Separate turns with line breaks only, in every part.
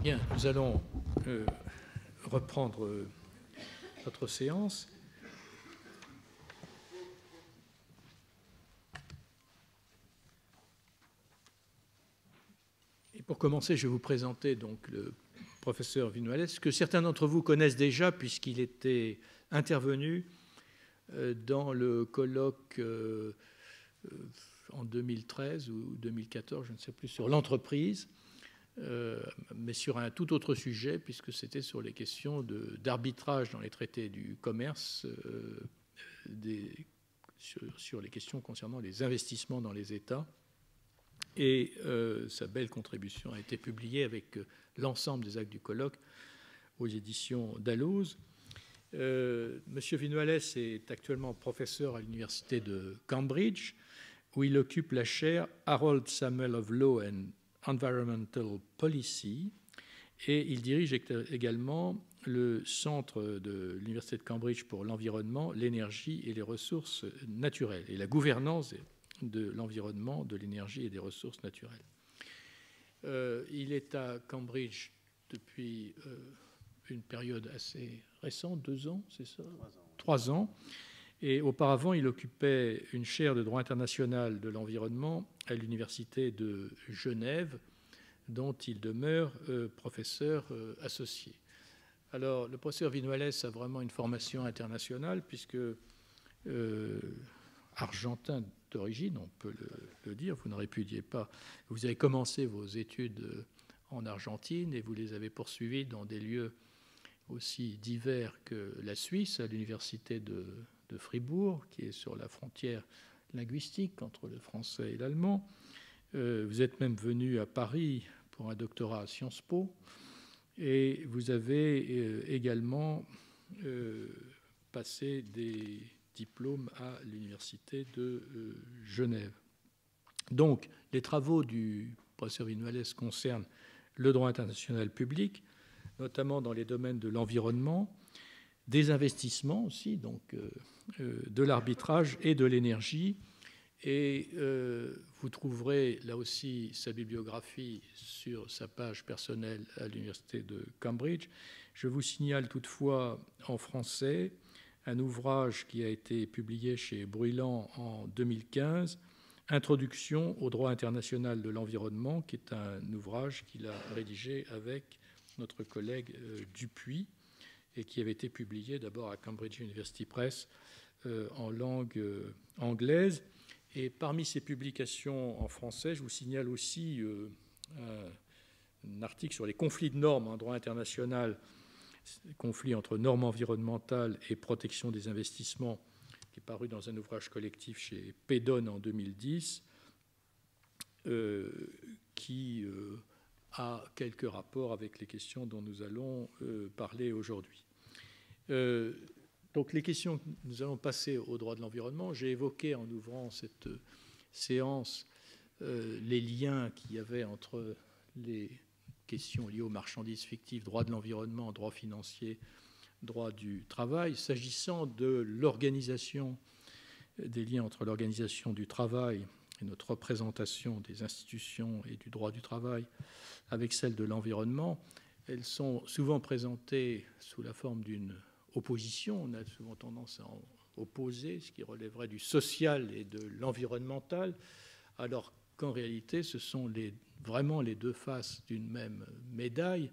Bien, nous allons reprendre notre séance. Et pour commencer, je vais vous présenter donc le professeur Viñuales, que certains d'entre vous connaissent déjà puisqu'il était intervenu dans le colloque en 2013 ou 2014, je ne sais plus, sur l'entreprise, mais sur un tout autre sujet, puisque c'était sur les questions d'arbitrage dans les traités du commerce, sur les questions concernant les investissements dans les États. Et sa belle contribution a été publiée avec l'ensemble des actes du colloque aux éditions Dalloz. Monsieur Viñuales est actuellement professeur à l'université de Cambridge, où il occupe la chaire Harold Samuel of Law and Environmental Policy, et il dirige également le centre de l'université de Cambridge pour l'environnement, l'énergie et les ressources naturelles, et la gouvernance de l'environnement, de l'énergie et des ressources naturelles. Il est à Cambridge depuis une période assez récente, 2 ans, c'est ça ? 3 ans. Et auparavant, il occupait une chaire de droit international de l'environnement à l'université de Genève, dont il demeure professeur associé. Alors, le professeur Viñuales a vraiment une formation internationale, puisque argentin d'origine, on peut le dire, vous ne répudiez pas. Vous avez commencé vos études en Argentine et vous les avez poursuivies dans des lieux aussi divers que la Suisse, à l'université de Fribourg, qui est sur la frontière linguistique entre le français et l'allemand. Vous êtes même venu à Paris pour un doctorat à Sciences Po, et vous avez également passé des diplômes à l'université de Genève. Donc, les travaux du professeur Viñuales concernent le droit international public, notamment dans les domaines de l'environnement, des investissements aussi, donc de l'arbitrage et de l'énergie. Et vous trouverez là aussi sa bibliographie sur sa page personnelle à l'université de Cambridge. Je vous signale toutefois en français un ouvrage qui a été publié chez Bruylant en 2015, Introduction au droit international de l'environnement, qui est un ouvrage qu'il a rédigé avec notre collègue Dupuis, et qui avait été publié d'abord à Cambridge University Press en langue anglaise. Et parmi ces publications en français, je vous signale aussi un article sur les conflits de normes en droit international, conflits entre normes environnementales et protection des investissements, qui est paru dans un ouvrage collectif chez Pedon en 2010, qui a quelques rapports avec les questions dont nous allons parler aujourd'hui. Donc les questions, nous allons passer au droit de l'environnement. J'ai évoqué en ouvrant cette séance les liens qu'il y avait entre les questions liées aux marchandises fictives, droit de l'environnement, droit financier, droit du travail. S'agissant de l'organisation, des liens entre l'organisation du travail et notre représentation des institutions et du droit du travail avec celle de l'environnement, elles sont souvent présentées sous la forme d'une opposition. On a souvent tendance à en opposer ce qui relèverait du social et de l'environnemental, alors qu'en réalité, ce sont vraiment les deux faces d'une même médaille.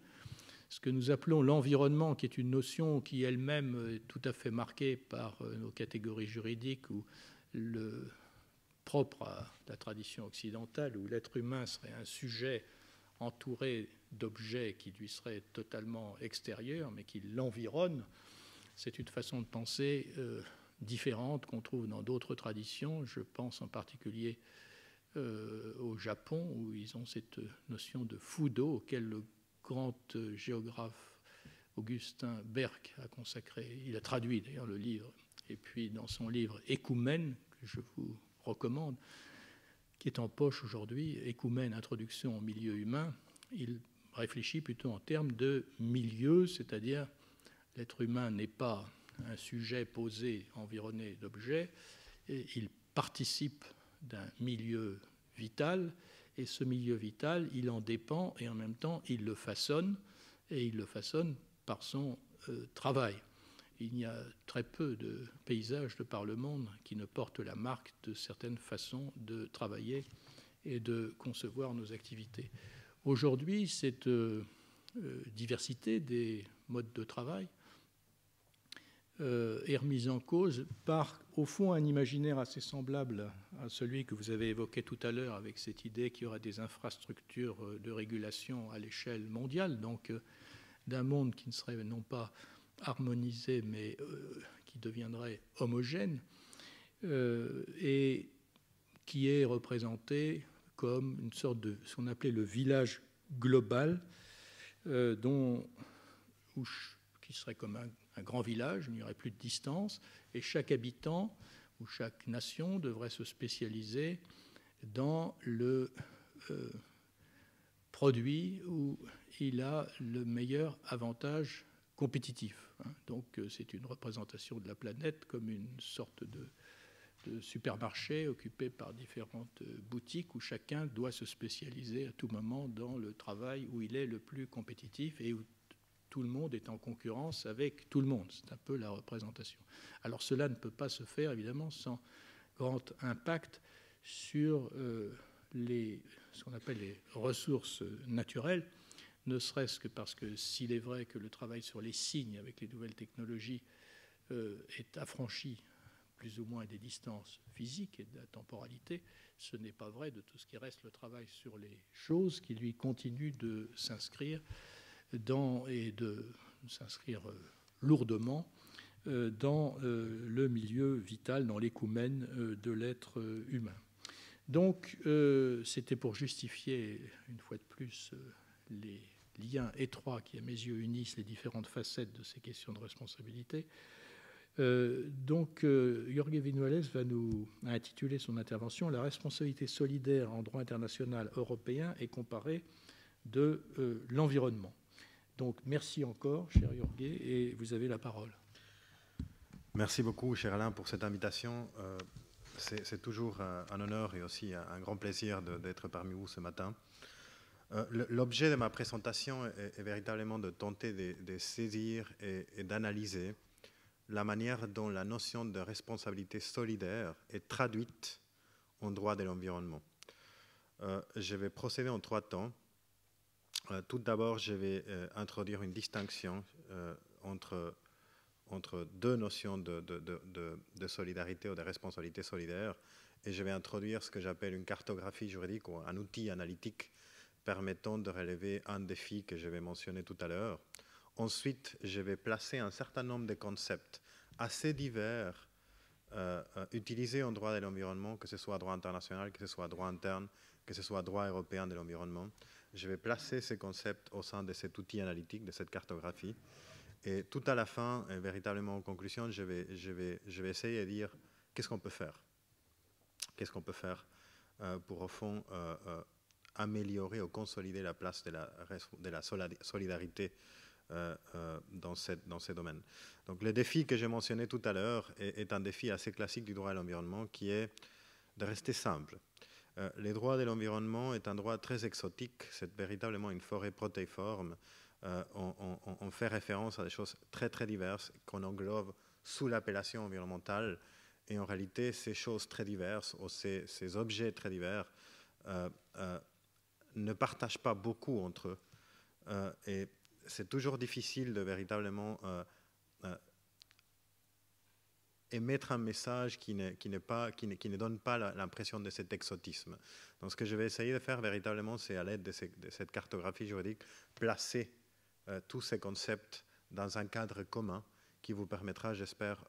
Ce que nous appelons l'environnement, qui est une notion qui elle-même est tout à fait marquée par nos catégories juridiques, ou le propre à la tradition occidentale, où l'être humain serait un sujet entouré d'objets qui lui seraient totalement extérieurs, mais qui l'environnent. C'est une façon de penser différente qu'on trouve dans d'autres traditions. Je pense en particulier au Japon, où ils ont cette notion de fudo, auquel le grand géographe Augustin Berg a consacré. Il a traduit d'ailleurs le livre. Et puis dans son livre Écoumène, que je vous recommande, qui est en poche aujourd'hui, Écoumène, Introduction au milieu humain, il réfléchit plutôt en termes de milieu, c'est-à-dire l'être humain n'est pas un sujet posé, environné d'objets, et il participe d'un milieu vital, Et ce milieu vital, il en dépend et en même temps, il le façonne, et il le façonne par son travail. Il y a très peu de paysages de par le monde qui ne portent la marque de certaines façons de travailler et de concevoir nos activités. Aujourd'hui, cette diversité des modes de travail est remise en cause par, au fond, un imaginaire assez semblable à celui que vous avez évoqué tout à l'heure, avec cette idée qu'il y aura des infrastructures de régulation à l'échelle mondiale, donc d'un monde qui ne serait non pas harmonisé, mais qui deviendrait homogène, et qui est représenté comme une sorte de ce qu'on appelait le village global, qui serait comme un grand village, il n'y aurait plus de distance, et chaque habitant ou chaque nation devrait se spécialiser dans le produit où il a le meilleur avantage compétitif. Donc c'est une représentation de la planète comme une sorte de supermarché occupé par différentes boutiques où chacun doit se spécialiser à tout moment dans le travail où il est le plus compétitif et où tout le monde est en concurrence avec tout le monde. C'est un peu la représentation. Alors cela ne peut pas se faire évidemment sans grand impact sur ce qu'on appelle les ressources naturelles, ne serait-ce que parce que s'il est vrai que le travail sur les signes avec les nouvelles technologies est affranchi plus ou moins des distances physiques et de la temporalité, ce n'est pas vrai de tout ce qui reste le travail sur les choses qui lui continue de s'inscrire lourdement dans le milieu vital, dans l'écoumène de l'être humain. Donc, c'était pour justifier, une fois de plus, les liens étroits qui, à mes yeux, unissent les différentes facettes de ces questions de responsabilité. Donc, Jorge Viñuales a intitulé son intervention « La responsabilité solidaire en droit international européen et comparée de l'environnement ». Donc, merci encore, cher Jorge, et vous avez la parole.
Merci beaucoup, cher Alain, pour cette invitation. C'est toujours un honneur et aussi un grand plaisir d'être parmi vous ce matin. L'objet de ma présentation est véritablement de tenter de saisir et d'analyser la manière dont la notion de responsabilité solidaire est traduite en droit de l'environnement. Je vais procéder en 3 temps. Tout d'abord, je vais introduire une distinction entre 2 notions de solidarité ou de responsabilité solidaire, et je vais introduire ce que j'appelle une cartographie juridique ou un outil analytique permettant de relever un défi que je vais mentionner tout à l'heure. Ensuite, je vais placer un certain nombre de concepts assez divers utilisés en droit de l'environnement, que ce soit droit international, que ce soit droit interne, que ce soit droit européen de l'environnement. Je vais placer ces concepts au sein de cet outil analytique, de cette cartographie. Et tout à la fin, et véritablement en conclusion, je vais essayer de dire qu'est-ce qu'on peut faire. Qu'est-ce qu'on peut faire pour, au fond, améliorer ou consolider la place de la solidarité dans ces domaines. Donc, le défi que j'ai mentionné tout à l'heure est un défi assez classique du droit à l'environnement qui est de rester simple. Le droit de l'environnement est un droit très exotique, c'est véritablement une forêt protéiforme. On fait référence à des choses très très diverses qu'on englobe sous l'appellation environnementale, et en réalité ces choses très diverses ou ces objets très divers ne partagent pas beaucoup entre eux, et c'est toujours difficile de véritablement émettre un message qui ne donne pas l'impression de cet exotisme. Donc ce que je vais essayer de faire véritablement, c'est à l'aide de cette cartographie juridique, placer tous ces concepts dans un cadre commun qui vous permettra, j'espère,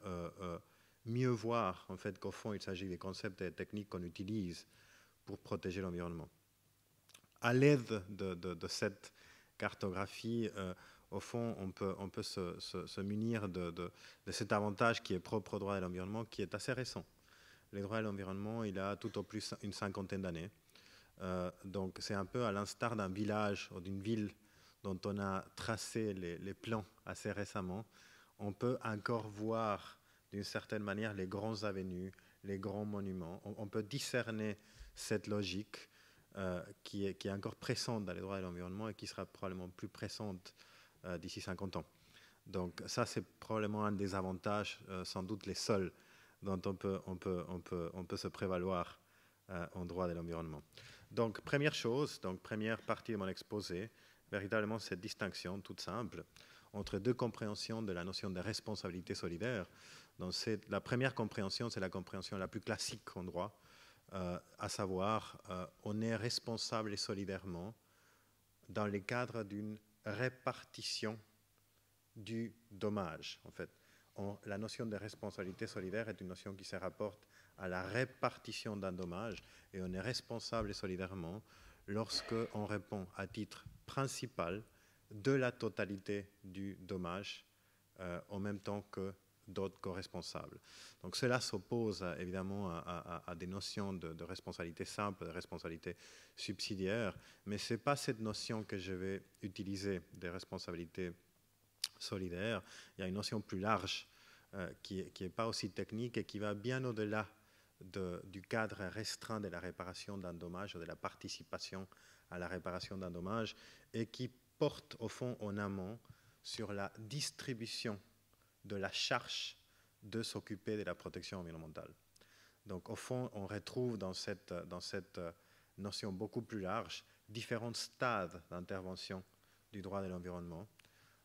mieux voir en fait qu'au fond il s'agit des concepts et des techniques qu'on utilise pour protéger l'environnement. À l'aide de cette cartographie, au fond, on peut se munir de cet avantage qui est propre au droit de l'environnement, qui est assez récent. Le droit de l'environnement, il a tout au plus une 50aine d'années. Donc c'est un peu à l'instar d'un village ou d'une ville dont on a tracé les plans assez récemment. On peut encore voir d'une certaine manière les grandes avenues, les grands monuments. On peut discerner cette logique qui est encore pressante dans les droits de l'environnement et qui sera probablement plus pressante d'ici 50 ans. Donc ça, c'est probablement un des avantages, sans doute les seuls, dont on peut se prévaloir en droit de l'environnement. Donc première chose, donc première partie de mon exposé, véritablement cette distinction toute simple entre deux compréhensions de la notion de responsabilité solidaire. Donc la première compréhension, c'est la compréhension la plus classique en droit, à savoir on est responsable et solidairement dans le cadre d'une répartition du dommage. En fait, la notion de responsabilité solidaire est une notion qui se rapporte à la répartition d'un dommage et on est responsable et solidairement lorsque on répond à titre principal de la totalité du dommage en même temps que d'autres co-responsables. Donc cela s'oppose évidemment à des notions de responsabilité simple, de responsabilité subsidiaire, mais ce n'est pas cette notion que je vais utiliser de responsabilité solidaire. Il y a une notion plus large qui n'est pas aussi technique et qui va bien au-delà du cadre restreint de la réparation d'un dommage ou de la participation à la réparation d'un dommage et qui porte au fond en amont sur la distribution de la charge de s'occuper de la protection environnementale. Donc au fond, on retrouve dans cette notion beaucoup plus large différents stades d'intervention du droit de l'environnement,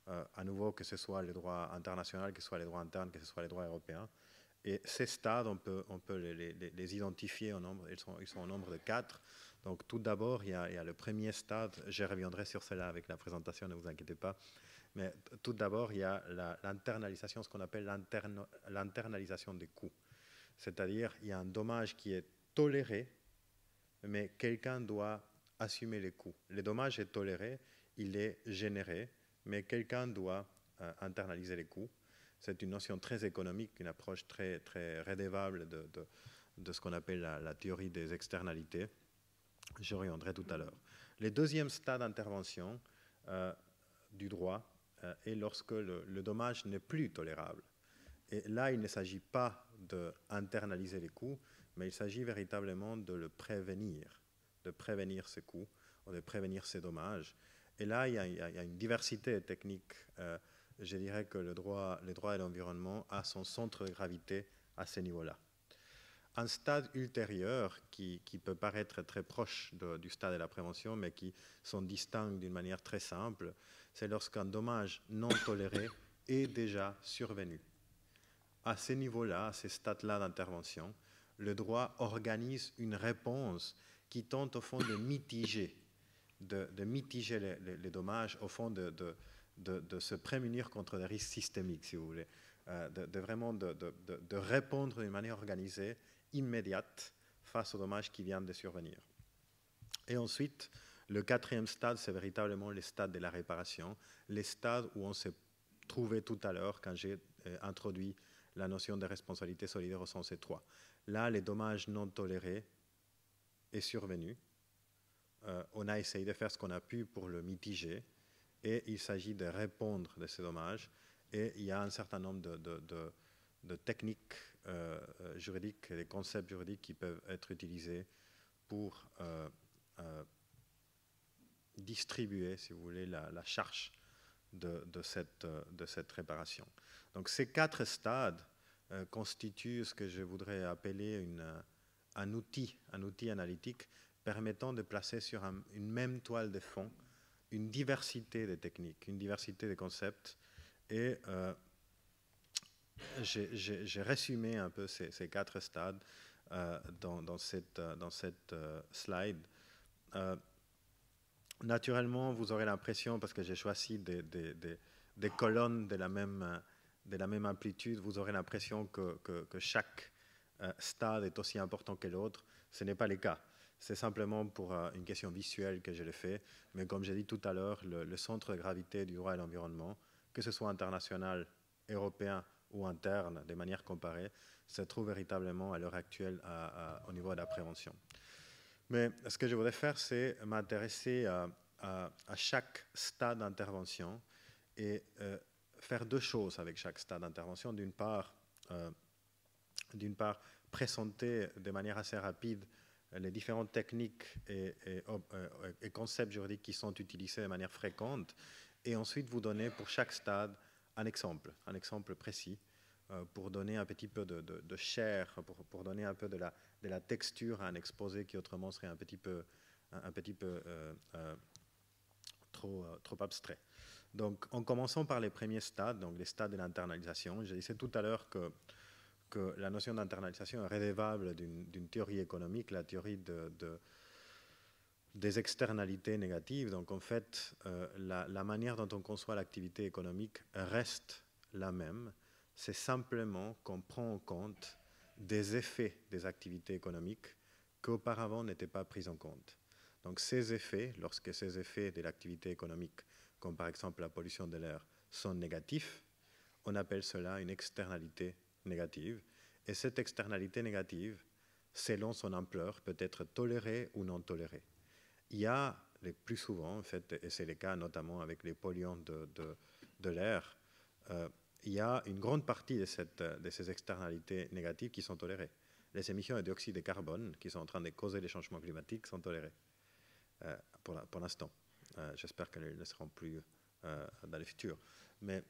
à nouveau que ce soit le droit international, que ce soit les droits internes, que ce soit les droits européens. Et ces stades, on peut les identifier en nombre, ils sont au nombre de 4. Donc tout d'abord, il y a le premier stade, je reviendrai sur cela avec la présentation, ne vous inquiétez pas. Mais tout d'abord, il y a l'internalisation, ce qu'on appelle l'internalisation des coûts. C'est-à-dire, il y a un dommage qui est toléré, mais quelqu'un doit assumer les coûts. Le dommage est toléré, il est généré, mais quelqu'un doit internaliser les coûts. C'est une notion très économique, une approche très, très redevable de ce qu'on appelle la théorie des externalités. Je reviendrai tout à l'heure. Le deuxième stade d'intervention du droit est lorsque le dommage n'est plus tolérable. Et là, il ne s'agit pas d'internaliser les coûts, mais il s'agit véritablement de prévenir ces coûts, ou de prévenir ces dommages. Et là, il y a une diversité technique. Je dirais que le droit de l'environnement a son centre de gravité à ce niveau-là. Un stade ultérieur qui peut paraître très proche du stade de la prévention, mais qui sont distincts d'une manière très simple, c'est lorsqu'un dommage non toléré est déjà survenu. À ce niveau-là, à ces stades-là d'intervention, le droit organise une réponse qui tente au fond de mitiger les dommages, au fond de se prémunir contre des risques systémiques, si vous voulez, de répondre d'une manière organisée, immédiate, face aux dommages qui viennent de survenir. Et ensuite, le quatrième stade, c'est véritablement le stade de la réparation, les stades où on s'est trouvé tout à l'heure quand j'ai introduit la notion de responsabilité solidaire au sens étroit. Là, les dommages non tolérés est survenu. On a essayé de faire ce qu'on a pu pour le mitiger et il s'agit de répondre de ces dommages. Et il y a un certain nombre de techniques juridiques, des concepts juridiques qui peuvent être utilisés pour distribuer, si vous voulez, la charge de cette réparation. Donc ces 4 stades constituent ce que je voudrais appeler un outil analytique permettant de placer sur une même toile de fond une diversité de techniques, une diversité de concepts. Et j'ai résumé un peu ces 4 stades dans cette slide. Naturellement, vous aurez l'impression, parce que j'ai choisi des colonnes de la même amplitude, vous aurez l'impression que chaque stade est aussi important que l'autre. Ce n'est pas le cas. C'est simplement pour une question visuelle que je l'ai fait. Mais comme j'ai dit tout à l'heure, le centre de gravité du droit à l'environnement, que ce soit international, européen ou interne, de manière comparée, se trouve véritablement à l'heure actuelle au niveau de la prévention. Mais ce que je voudrais faire, c'est m'intéresser à chaque stade d'intervention et faire 2 choses avec chaque stade d'intervention. D'une part, présenter de manière assez rapide les différentes techniques et concepts juridiques qui sont utilisés de manière fréquente, et ensuite vous donner pour chaque stade un exemple précis, pour donner un petit peu de chair, pour donner un peu de la texture à un exposé qui autrement serait un petit peu trop abstrait. Donc, en commençant par les premiers stades, donc les stades de l'internalisation, je disais tout à l'heure que la notion d'internalisation est rédévable d'une théorie économique, la théorie des externalités négatives. Donc, en fait, la manière dont on conçoit l'activité économique reste la même. C'est simplement qu'on prend en compte des effets des activités économiques qu'auparavant n'étaient pas pris en compte. Donc ces effets, lorsque ces effets de l'activité économique, comme par exemple la pollution de l'air, sont négatifs, on appelle cela une externalité négative. Et cette externalité négative, selon son ampleur, peut être tolérée ou non tolérée. Il y a, le plus souvent, en fait, et c'est le cas notamment avec les polluants de l'air, il y a une grande partie de ces externalités négatives qui sont tolérées. Les émissions de dioxyde de carbone, qui sont en train de causer les changements climatiques, sont tolérées pour l'instant. J'espère qu'elles ne le seront plus dans le futur. Mais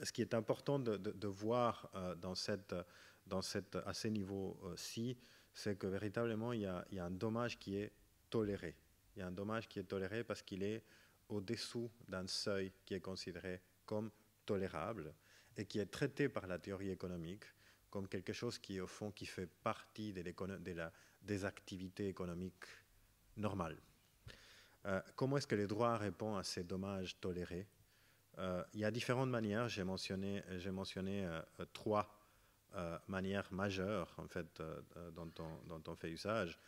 ce qui est important de voir à ces niveaux-ci, c'est que véritablement, il y a un dommage qui est toléré. Il y a un dommage qui est toléré parce qu'il est au-dessous d'un seuil qui est considéré comme tolérable et qui est traité par la théorie économique comme quelque chose qui, au fond, qui fait partie des activités économiques normales. Comment est-ce que le droit répond à ces dommages tolérés? Il y a différentes manières. J'ai mentionné 3 manières majeures en fait, dont on fait usage.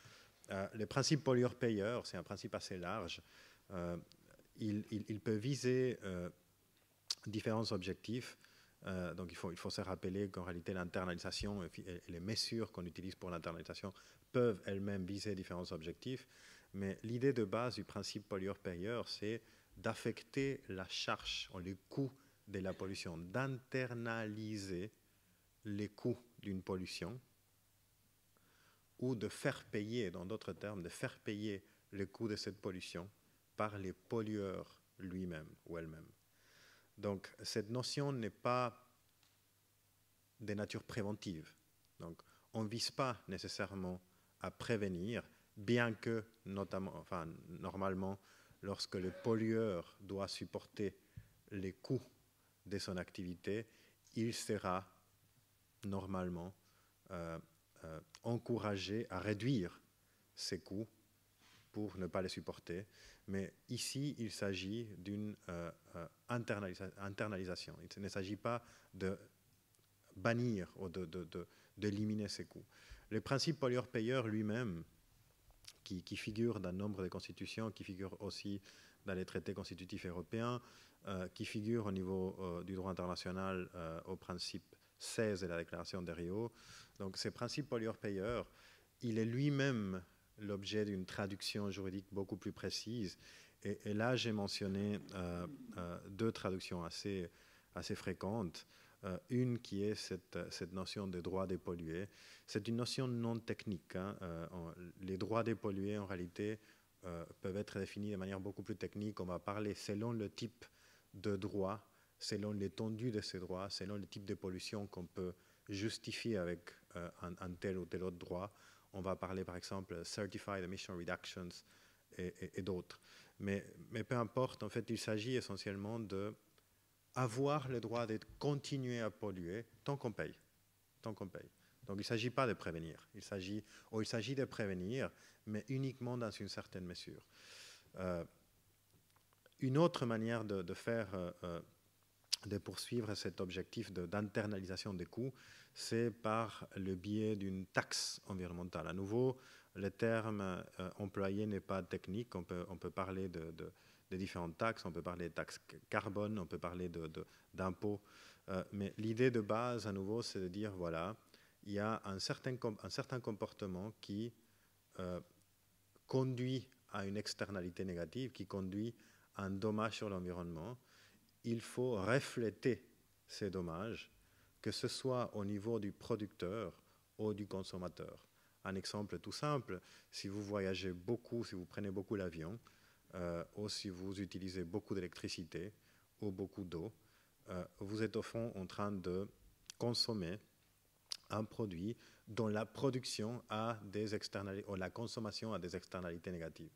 Le principe pollueur-payeur, c'est un principe assez large. Il peut viser différents objectifs. Donc il faut se rappeler qu'en réalité l'internalisation et les mesures qu'on utilise pour l'internalisation peuvent elles-mêmes viser différents objectifs. Mais l'idée de base du principe pollueur-payeur, c'est d'affecter la charge, les coûts de la pollution, d'internaliser les coûts d'une pollution ou de faire payer, dans d'autres termes, de faire payer le coût de cette pollution par les pollueurs lui-même ou elles-mêmes. Donc, cette notion n'est pas de nature préventive. Donc, on ne vise pas nécessairement à prévenir, bien que, normalement, lorsque le pollueur doit supporter les coûts de son activité, il sera normalement encouragé à réduire ses coûts pour ne pas les supporter. Mais ici, il s'agit d'une internalisation. Il ne s'agit pas de bannir ou d'éliminer ces coûts. Le principe pollueur-payeur lui-même, qui figure dans nombre de constitutions, qui figure aussi dans les traités constitutifs européens, qui figure au niveau du droit international au principe 16 de la déclaration de Rio. Donc, ce principe pollueur-payeur, il est lui-même l'objet d'une traduction juridique beaucoup plus précise. Et là, j'ai mentionné 2 traductions assez fréquentes. Une qui est cette notion de droit des pollués. C'est une notion non technique. Les droits des pollués, en réalité, peuvent être définis de manière beaucoup plus technique. On va parler selon le type de droit, selon l'étendue de ces droits, selon le type de pollution qu'on peut justifier avec un tel ou tel autre droit. On va parler, par exemple, Certified Emission Reductions et d'autres. Mais peu importe, en fait, il s'agit essentiellement d'avoir le droit de continuer à polluer tant qu'on paye. Donc, il ne s'agit pas de prévenir. Il s'agit de prévenir, mais uniquement dans une certaine mesure. Une autre manière de poursuivre cet objectif d'internalisation des coûts, c'est par le biais d'une taxe environnementale. À nouveau, le terme employé n'est pas technique. On peut parler de différentes taxes, on peut parler de taxes carbone, on peut parler d'impôts. Mais l'idée de base, à nouveau, c'est de dire, voilà, il y a un certain comportement qui conduit à une externalité négative, qui conduit à un dommage sur l'environnement. Il faut refléter ces dommages, que ce soit au niveau du producteur ou du consommateur. un exemple tout simple. Si vous voyagez beaucoup, si vous prenez beaucoup l'avion, ou si vous utilisez beaucoup d'électricité ou beaucoup d'eau, vous êtes au fond en train de consommer un produit dont la production a des externalités, ou la consommation a des externalités négatives.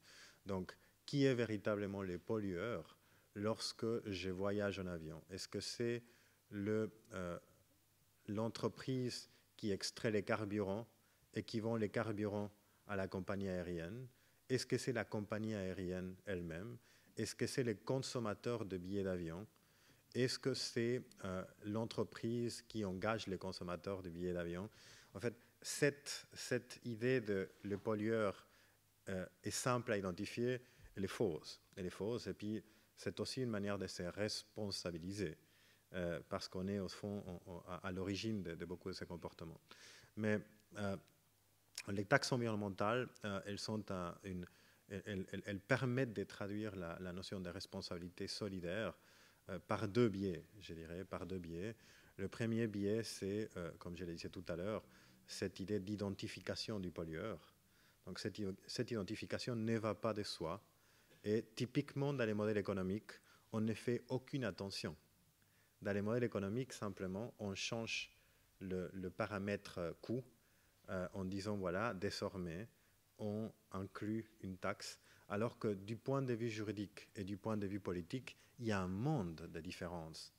Donc, qui est véritablement le pollueur lorsque je voyage en avion? Est-ce que c'est l'entreprise qui extrait les carburants et qui vend les carburants à la compagnie aérienne? Est-ce que c'est la compagnie aérienne elle-même? Est-ce que c'est les consommateurs de billets d'avion? Est-ce que c'est l'entreprise qui engage les consommateurs de billets d'avion? En fait, cette idée de le pollueur est simple à identifier, elle est fausse. Elle est fausse, et puis c'est aussi une manière de se responsabiliser, parce qu'on est au fond à l'origine de beaucoup de ces comportements. Mais les taxes environnementales, elles permettent de traduire la notion de responsabilité solidaire par deux biais, je dirais, par deux biais. Le premier biais, c'est, comme je le disais tout à l'heure, cette idée d'identification du pollueur. Donc cette identification ne va pas de soi, et typiquement dans les modèles économiques, on ne fait aucune attention. Dans les modèles économiques, simplement, on change le paramètre coût en disant, voilà, désormais, on inclut une taxe, alors que du point de vue juridique et du point de vue politique, il y a un monde de différences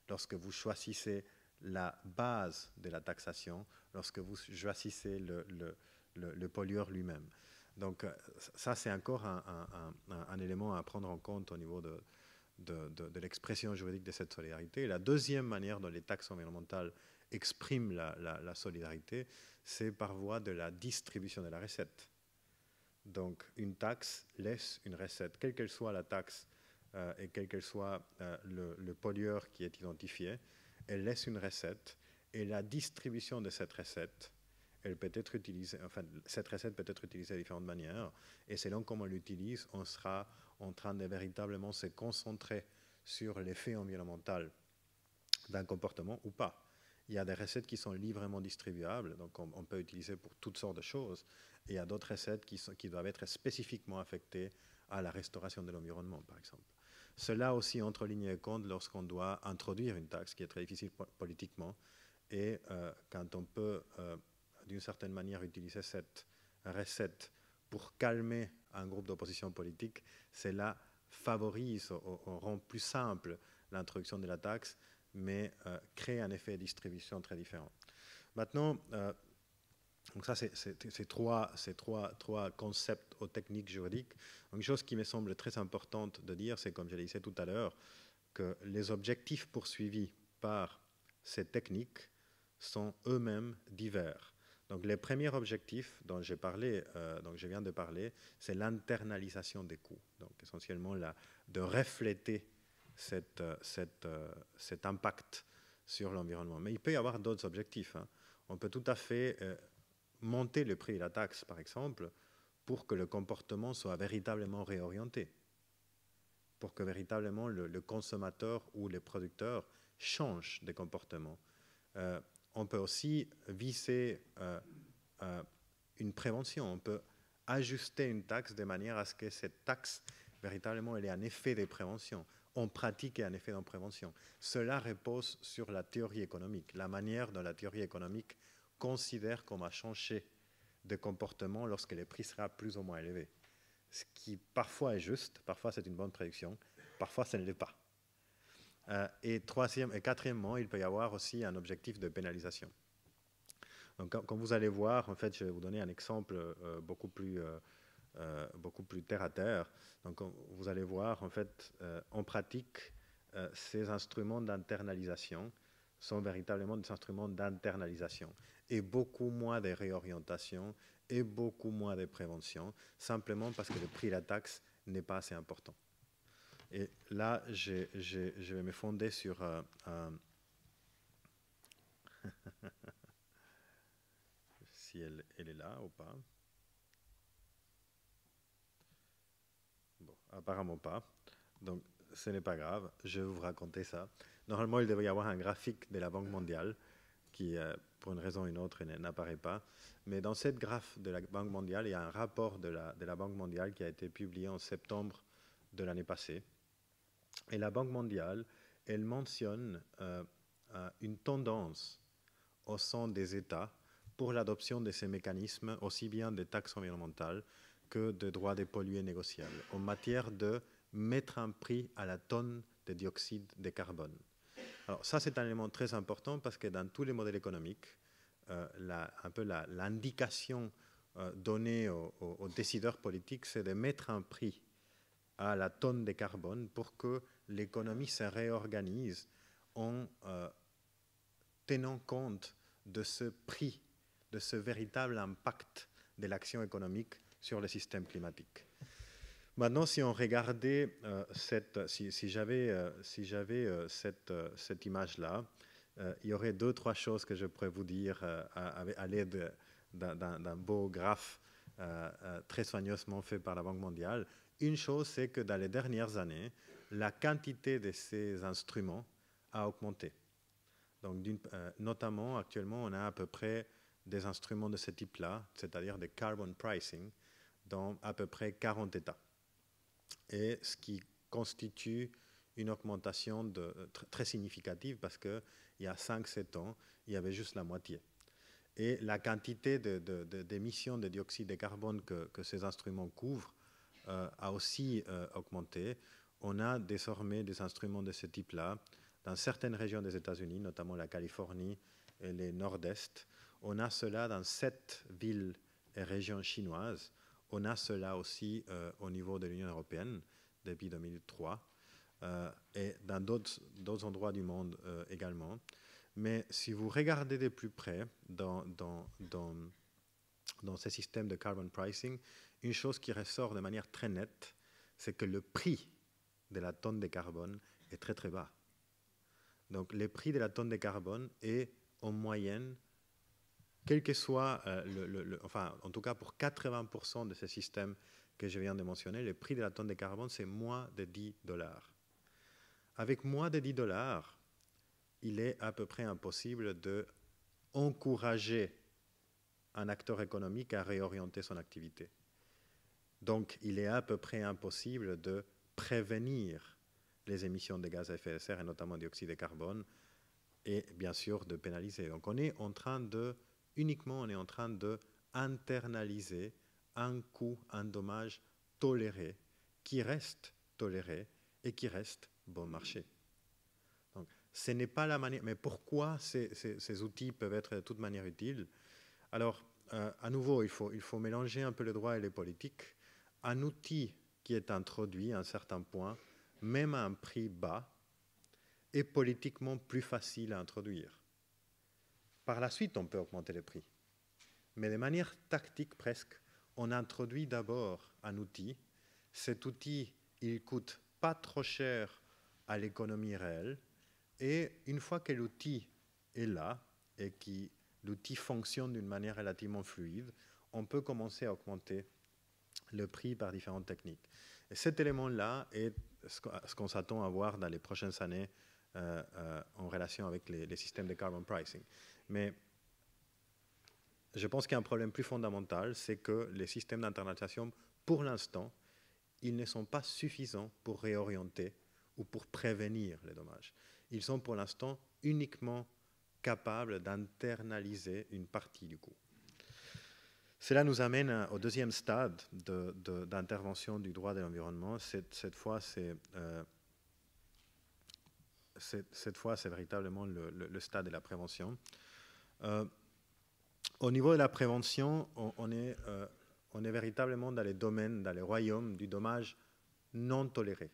lorsque vous choisissez la base de la taxation, lorsque vous choisissez le pollueur lui-même. Donc ça, c'est encore un élément à prendre en compte au niveau de l'expression juridique de cette solidarité. Et la deuxième manière dont les taxes environnementales expriment la solidarité, c'est par voie de la distribution de la recette. Donc une taxe laisse une recette, quelle qu'elle soit la taxe et quel qu'elle soit le pollueur qui est identifié, elle laisse une recette, et la distribution de cette recette, elle peut être utilisée, enfin, cette recette peut être utilisée de différentes manières, et selon comment on l'utilise, on sera en train de véritablement se concentrer sur l'effet environnemental d'un comportement ou pas. Il y a des recettes qui sont librement distribuables, donc on peut utiliser pour toutes sortes de choses, et il y a d'autres recettes qui doivent être spécifiquement affectées à la restauration de l'environnement, par exemple. Cela aussi entre en ligne de compte lorsqu'on doit introduire une taxe, qui est très difficile politiquement, et quand on peut, d'une certaine manière, utiliser cette recette pour calmer un groupe d'opposition politique, cela favorise, on rend plus simple l'introduction de la taxe, mais crée un effet de distribution très différent. Maintenant, donc ça, c'est trois concepts aux techniques juridiques. Une chose qui me semble très importante de dire, c'est, comme je le disais tout à l'heure, que les objectifs poursuivis par ces techniques sont eux-mêmes divers. Donc les premiers objectifs dont j'ai parlé, donc je viens de parler, c'est l'internalisation des coûts. Donc essentiellement de refléter cet impact sur l'environnement. Mais il peut y avoir d'autres objectifs. Hein. On peut tout à fait monter le prix de la taxe, par exemple, pour que le comportement soit véritablement réorienté, pour que véritablement le consommateur ou les producteurs changent de comportement. On peut aussi viser une prévention. On peut ajuster une taxe de manière à ce que cette taxe, véritablement, elle ait un effet de prévention. En pratique, un effet de prévention. Cela repose sur la théorie économique, la manière dont la théorie économique considère qu'on va changer de comportement lorsque le prix sera plus ou moins élevé. Ce qui parfois est juste, parfois c'est une bonne prédiction, parfois ça ne l'est pas. Et quatrièmement, il peut y avoir aussi un objectif de pénalisation. Donc, comme vous allez voir, en fait, je vais vous donner un exemple beaucoup plus terre à terre. Donc, vous allez voir, en fait, en pratique, ces instruments d'internalisation sont véritablement des instruments d'internalisation et beaucoup moins de réorientation et beaucoup moins de prévention, simplement parce que le prix de la taxe n'est pas assez important. Et là, je vais me fonder sur si elle est là ou pas. Bon, apparemment pas. Donc, ce n'est pas grave, je vais vous raconter ça. Normalement, il devrait y avoir un graphique de la Banque mondiale qui, pour une raison ou une autre, n'apparaît pas. Mais dans cette graphe de la Banque mondiale, il y a un rapport de la Banque mondiale qui a été publié en septembre de l'année passée. Et la Banque mondiale, elle mentionne une tendance au sein des États pour l'adoption de ces mécanismes, aussi bien des taxes environnementales que de droits des pollués négociables, en matière de mettre un prix à la tonne de dioxyde de carbone. Alors ça, c'est un élément très important parce que dans tous les modèles économiques, l'indication donnée aux décideurs politiques, c'est de mettre un prix à la tonne de carbone pour que l'économie se réorganise en tenant compte de ce prix, de ce véritable impact de l'action économique sur le système climatique. Maintenant, si on regardait si j'avais cette image-là, il y aurait 2-3 choses que je pourrais vous dire à l'aide d'un beau graphe très soigneusement fait par la Banque mondiale. Une chose, c'est que dans les dernières années, la quantité de ces instruments a augmenté. Donc, notamment, actuellement, on a à peu près des instruments de ce type-là, c'est-à-dire des carbon pricing, dans à peu près 40 États. Et ce qui constitue une augmentation très significative parce qu'il y a 5-7 ans, il y avait juste la moitié. Et la quantité d'émissions de dioxyde de carbone que ces instruments couvrent a aussi augmenté. On a désormais des instruments de ce type-là dans certaines régions des États-Unis, notamment la Californie et les Nord-Est. On a cela dans 7 villes et régions chinoises. On a cela aussi au niveau de l'Union européenne depuis 2003 et dans d'autres endroits du monde également. Mais si vous regardez de plus près dans ces systèmes de carbon pricing, une chose qui ressort de manière très nette, c'est que le prix de la tonne de carbone est très très bas. Donc le prix de la tonne de carbone est en moyenne, quel que soit, enfin en tout cas pour 80% de ces systèmes que je viens de mentionner, le prix de la tonne de carbone c'est moins de $10. Avec moins de $10, il est à peu près impossible d'encourager un acteur économique à réorienter son activité. Donc, il est à peu près impossible de prévenir les émissions de gaz à effet de serre, et notamment dioxyde de carbone, et bien sûr de pénaliser. Donc, on est en train d'internaliser un coût, un dommage toléré, qui reste toléré et qui reste bon marché. Donc, ce n'est pas la manière. Mais pourquoi ces outils peuvent être de toute manière utiles? Alors, à nouveau, il faut mélanger un peu le droit et les politiques. Un outil qui est introduit à un certain point, même à un prix bas, est politiquement plus facile à introduire. Par la suite, on peut augmenter les prix. Mais de manière tactique presque, on introduit d'abord un outil. Cet outil, il coûte pas trop cher à l'économie réelle. Et une fois que l'outil est là et que l'outil fonctionne d'une manière relativement fluide, on peut commencer à augmenter le prix par différentes techniques. Et cet élément-là est ce qu'on s'attend à voir dans les prochaines années en relation avec les systèmes de carbon pricing. Mais je pense qu'il y a un problème plus fondamental, c'est que les systèmes d'internalisation, pour l'instant, ils ne sont pas suffisants pour réorienter ou pour prévenir les dommages. Ils sont pour l'instant uniquement capables d'internaliser une partie du coût. Cela nous amène au deuxième stade d'intervention du droit de l'environnement. Cette fois, c'est véritablement le stade de la prévention. Au niveau de la prévention, on est véritablement dans les domaines, dans les royaumes du dommage non toléré.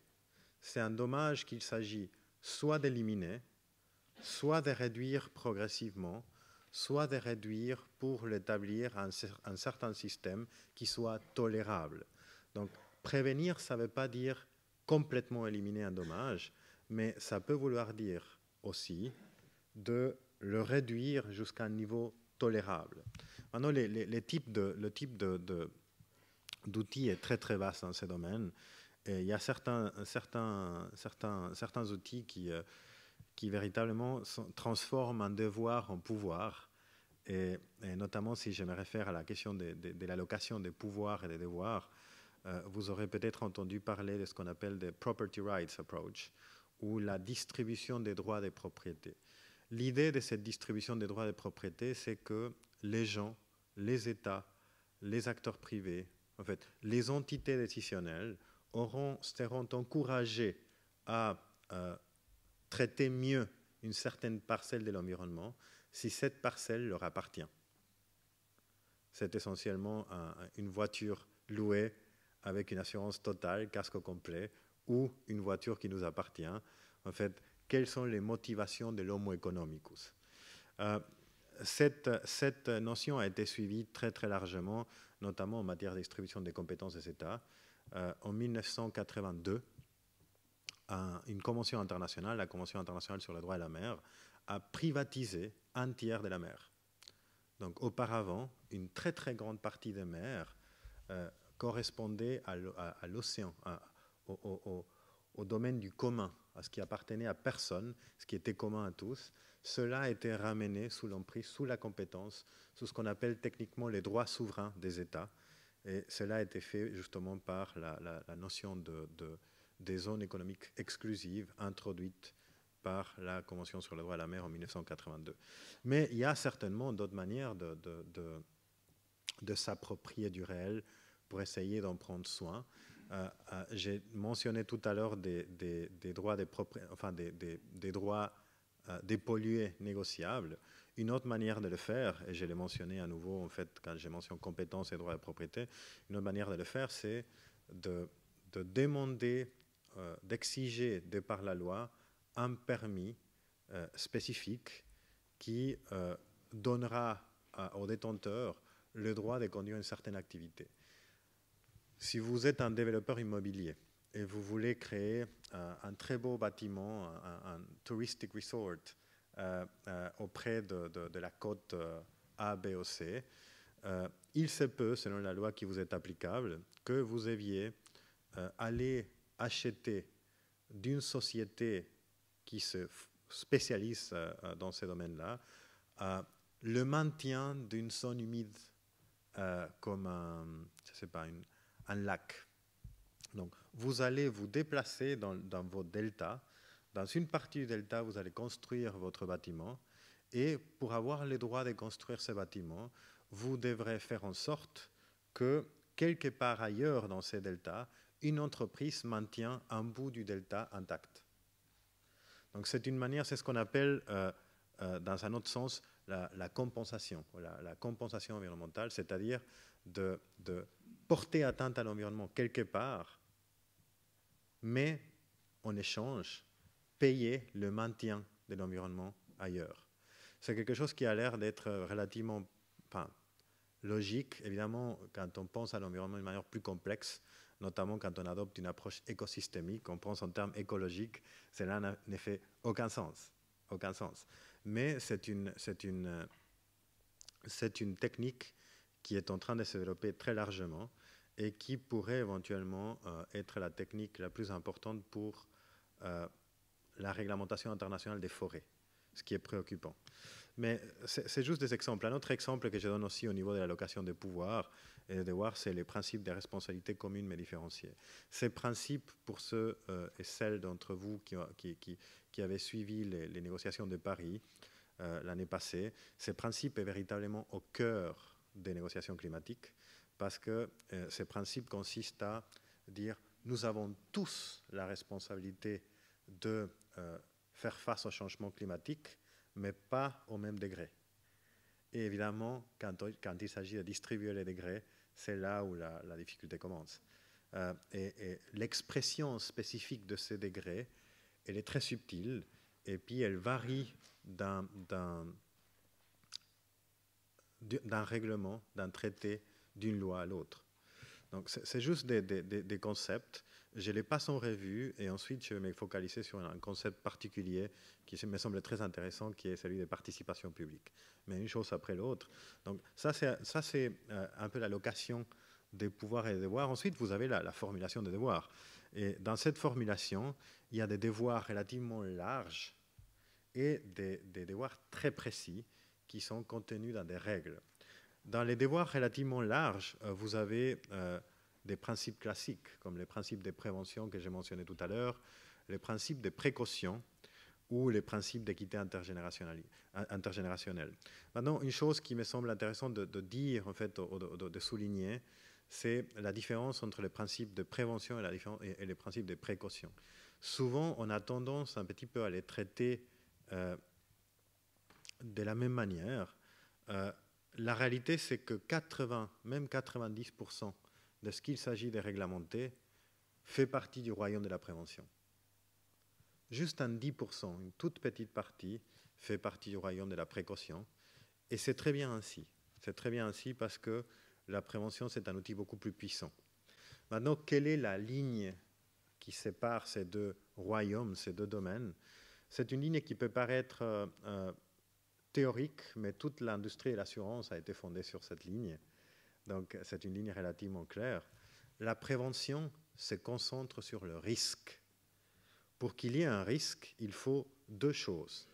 C'est un dommage qu'il s'agit soit d'éliminer, soit de réduire progressivement, soit de réduire pour l'établir un certain système qui soit tolérable. Donc, prévenir, ça ne veut pas dire complètement éliminer un dommage, mais ça peut vouloir dire aussi de le réduire jusqu'à un niveau tolérable. Maintenant, le type d'outils est très très vaste dans ces domaines. Et il y a certains outils qui véritablement transforment un devoir en pouvoir. Et notamment, si je me réfère à la question de l'allocation des pouvoirs et des devoirs, vous aurez peut-être entendu parler de ce qu'on appelle le property rights approach, ou la distribution des droits de propriété. L'idée de cette distribution des droits de propriété, c'est que les gens, les États, les acteurs privés, en fait, les entités décisionnelles seront encouragés à traiter mieux une certaine parcelle de l'environnement si cette parcelle leur appartient. C'est essentiellement une voiture louée avec une assurance totale, casque complet, ou une voiture qui nous appartient. En fait, quelles sont les motivations de l'homo economicus? Cette notion a été suivie très très largement, notamment en matière de distribution des compétences des États. En 1982, une convention internationale, la Convention internationale sur le droit de la mer, a privatisé un tiers de la mer. Donc auparavant, une très très grande partie des mers correspondait à l'océan, au domaine du commun, à ce qui appartenait à personne, ce qui était commun à tous. Cela a été ramené sous l'emprise, sous la compétence, sous ce qu'on appelle techniquement les droits souverains des États. Et cela a été fait justement par la notion des zones économiques exclusives introduites par la Convention sur le droit à la mer en 1982. Mais il y a certainement d'autres manières de s'approprier du réel pour essayer d'en prendre soin. J'ai mentionné tout à l'heure des droits des droits dépollués négociables. Une autre manière de le faire, et je l'ai mentionné à nouveau en fait quand j'ai mentionné compétences et droits de propriété, une autre manière de le faire, c'est de demander, d'exiger de par la loi un permis spécifique qui donnera aux détenteurs le droit de conduire une certaine activité. Si vous êtes un développeur immobilier et vous voulez créer un très beau bâtiment, un touristic resort auprès de la côte A, B ou C, il se peut, selon la loi qui vous est applicable, que vous deviez aller acheter d'une société qui se spécialise dans ces domaines-là le maintien d'une zone humide comme un lac. Donc, vous allez vous déplacer dans vos deltas. Dans une partie du delta, vous allez construire votre bâtiment. Et pour avoir le droit de construire ce bâtiment, vous devrez faire en sorte que, quelque part ailleurs dans ces deltas, une entreprise maintient un bout du delta intact. Donc, c'est une manière, c'est ce qu'on appelle, dans un autre sens, la compensation, la compensation environnementale, c'est-à-dire de porter atteinte à l'environnement quelque part, mais en échange, payer le maintien de l'environnement ailleurs. C'est quelque chose qui a l'air d'être relativement logique. Évidemment, quand on pense à l'environnement d'une manière plus complexe, notamment quand on adopte une approche écosystémique, on pense en termes écologiques, cela n'a fait aucun sens. Aucun sens. Mais c'est une technique qui est en train de se développer très largement et qui pourrait éventuellement être la technique la plus importante pour la réglementation internationale des forêts, ce qui est préoccupant. Mais c'est juste des exemples. Un autre exemple que je donne aussi au niveau de l'allocation des pouvoirs et des devoirs, c'est les principes des responsabilités communes mais différenciées. Ces principes, pour ceux et celles d'entre vous qui avaient suivi les négociations de Paris l'année passée, ces principes est véritablement au cœur des négociations climatiques parce que ces principes consistent à dire nous avons tous la responsabilité de faire face au changement climatique, mais pas au même degré. Et évidemment, quand il s'agit de distribuer les degrés, c'est là où la difficulté commence. Et l'expression spécifique de ces degrés, elle est très subtile, et puis elle varie d'un règlement, d'un traité, d'une loi à l'autre. Donc c'est juste des concepts. Je les passe en revue et ensuite je vais me focaliser sur un concept particulier qui me semble très intéressant, qui est celui des participations publiques. Mais une chose après l'autre. Donc ça c'est un peu l'allocation des pouvoirs et des devoirs. Ensuite, vous avez la formulation des devoirs. Et dans cette formulation, il y a des devoirs relativement larges et des devoirs très précis qui sont contenus dans des règles. Dans les devoirs relativement larges, vous avez des principes classiques, comme les principes de prévention que j'ai mentionnés tout à l'heure, les principes de précaution ou les principes d'équité intergénérationnelle. Maintenant, une chose qui me semble intéressante de dire, en fait, de souligner, c'est la différence entre les principes de prévention et les principes de précaution. Souvent, on a tendance un petit peu à les traiter de la même manière. La réalité, c'est que 90% de ce qu'il s'agit de réglementer fait partie du royaume de la prévention. Juste un 10%, une toute petite partie, fait partie du royaume de la précaution. Et c'est très bien ainsi. C'est très bien ainsi parce que la prévention, c'est un outil beaucoup plus puissant. Maintenant, quelle est la ligne qui sépare ces deux royaumes, ces deux domaines? C'est une ligne qui peut paraître théorique, mais toute l'industrie et l'assurance a été fondée sur cette ligne. Donc, c'est une ligne relativement claire. La prévention se concentre sur le risque. Pour qu'il y ait un risque, il faut deux choses.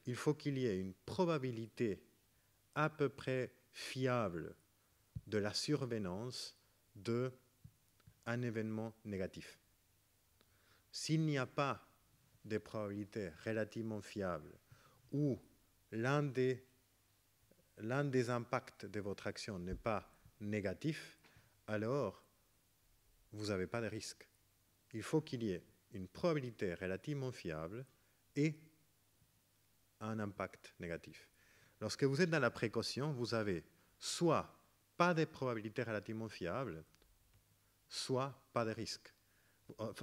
Il faut qu'il y ait une probabilité à peu près fiable de la survenance d'un événement négatif. S'il n'y a pas de probabilité relativement fiable ou l'un des impacts de votre action n'est pas négatif, alors vous n'avez pas de risque. Il faut qu'il y ait une probabilité relativement fiable et un impact négatif. Lorsque vous êtes dans la précaution, vous avez soit pas de probabilité relativement fiable, soit pas de risque,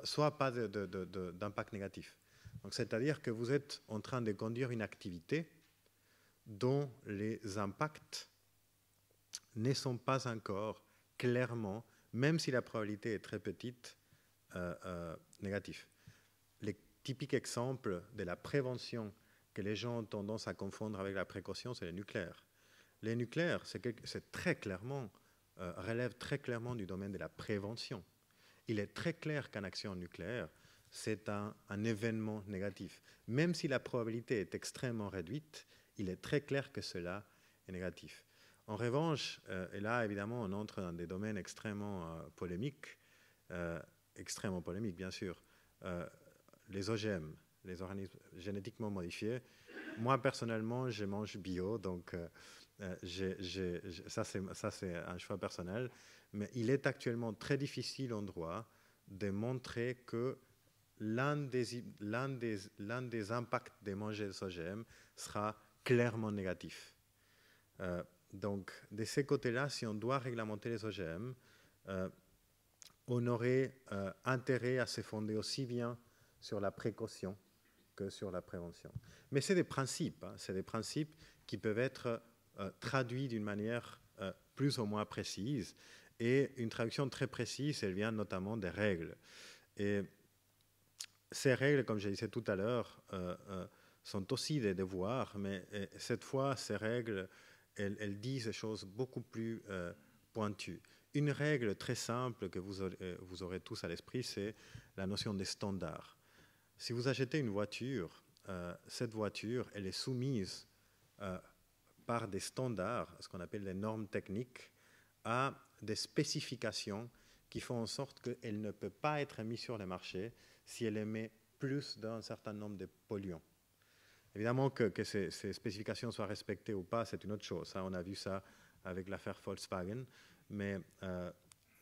soit pas d'impact négatif. Donc, c'est-à-dire que vous êtes en train de conduire une activité dont les impacts ne sont pas encore clairement, même si la probabilité est très petite, négatif. Les typiques exemples de la prévention que les gens ont tendance à confondre avec la précaution, c'est les nucléaires. Les nucléaires, c'est très clairement, relève très clairement du domaine de la prévention. Il est très clair qu'une action nucléaire, c'est un événement négatif. Même si la probabilité est extrêmement réduite, il est très clair que cela est négatif. En revanche, et là, évidemment, on entre dans des domaines extrêmement polémiques, bien sûr, les OGM, les organismes génétiquement modifiés. Moi, personnellement, je mange bio, donc ça, c'est un choix personnel. Mais il est actuellement très difficile en droit de montrer que l'un des impacts de manger des OGM sera clairement négatif. Donc, de ces côtés-là, si on doit réglementer les OGM, on aurait intérêt à se fonder aussi bien sur la précaution que sur la prévention. Mais c'est des principes, hein, c'est des principes qui peuvent être traduits d'une manière plus ou moins précise. Et une traduction très précise, elle vient notamment des règles. Et ces règles, comme je disais tout à l'heure, sont aussi des devoirs, mais cette fois, ces règles, elles disent des choses beaucoup plus pointues. Une règle très simple que vous aurez tous à l'esprit, c'est la notion des standards. Si vous achetez une voiture, cette voiture, elle est soumise par des standards, ce qu'on appelle les normes techniques, à des spécifications qui font en sorte qu'elle ne peut pas être mise sur le marché si elle émet plus d'un certain nombre de polluants. Évidemment que ces spécifications soient respectées ou pas, c'est une autre chose. Hein. On a vu ça avec l'affaire Volkswagen. Mais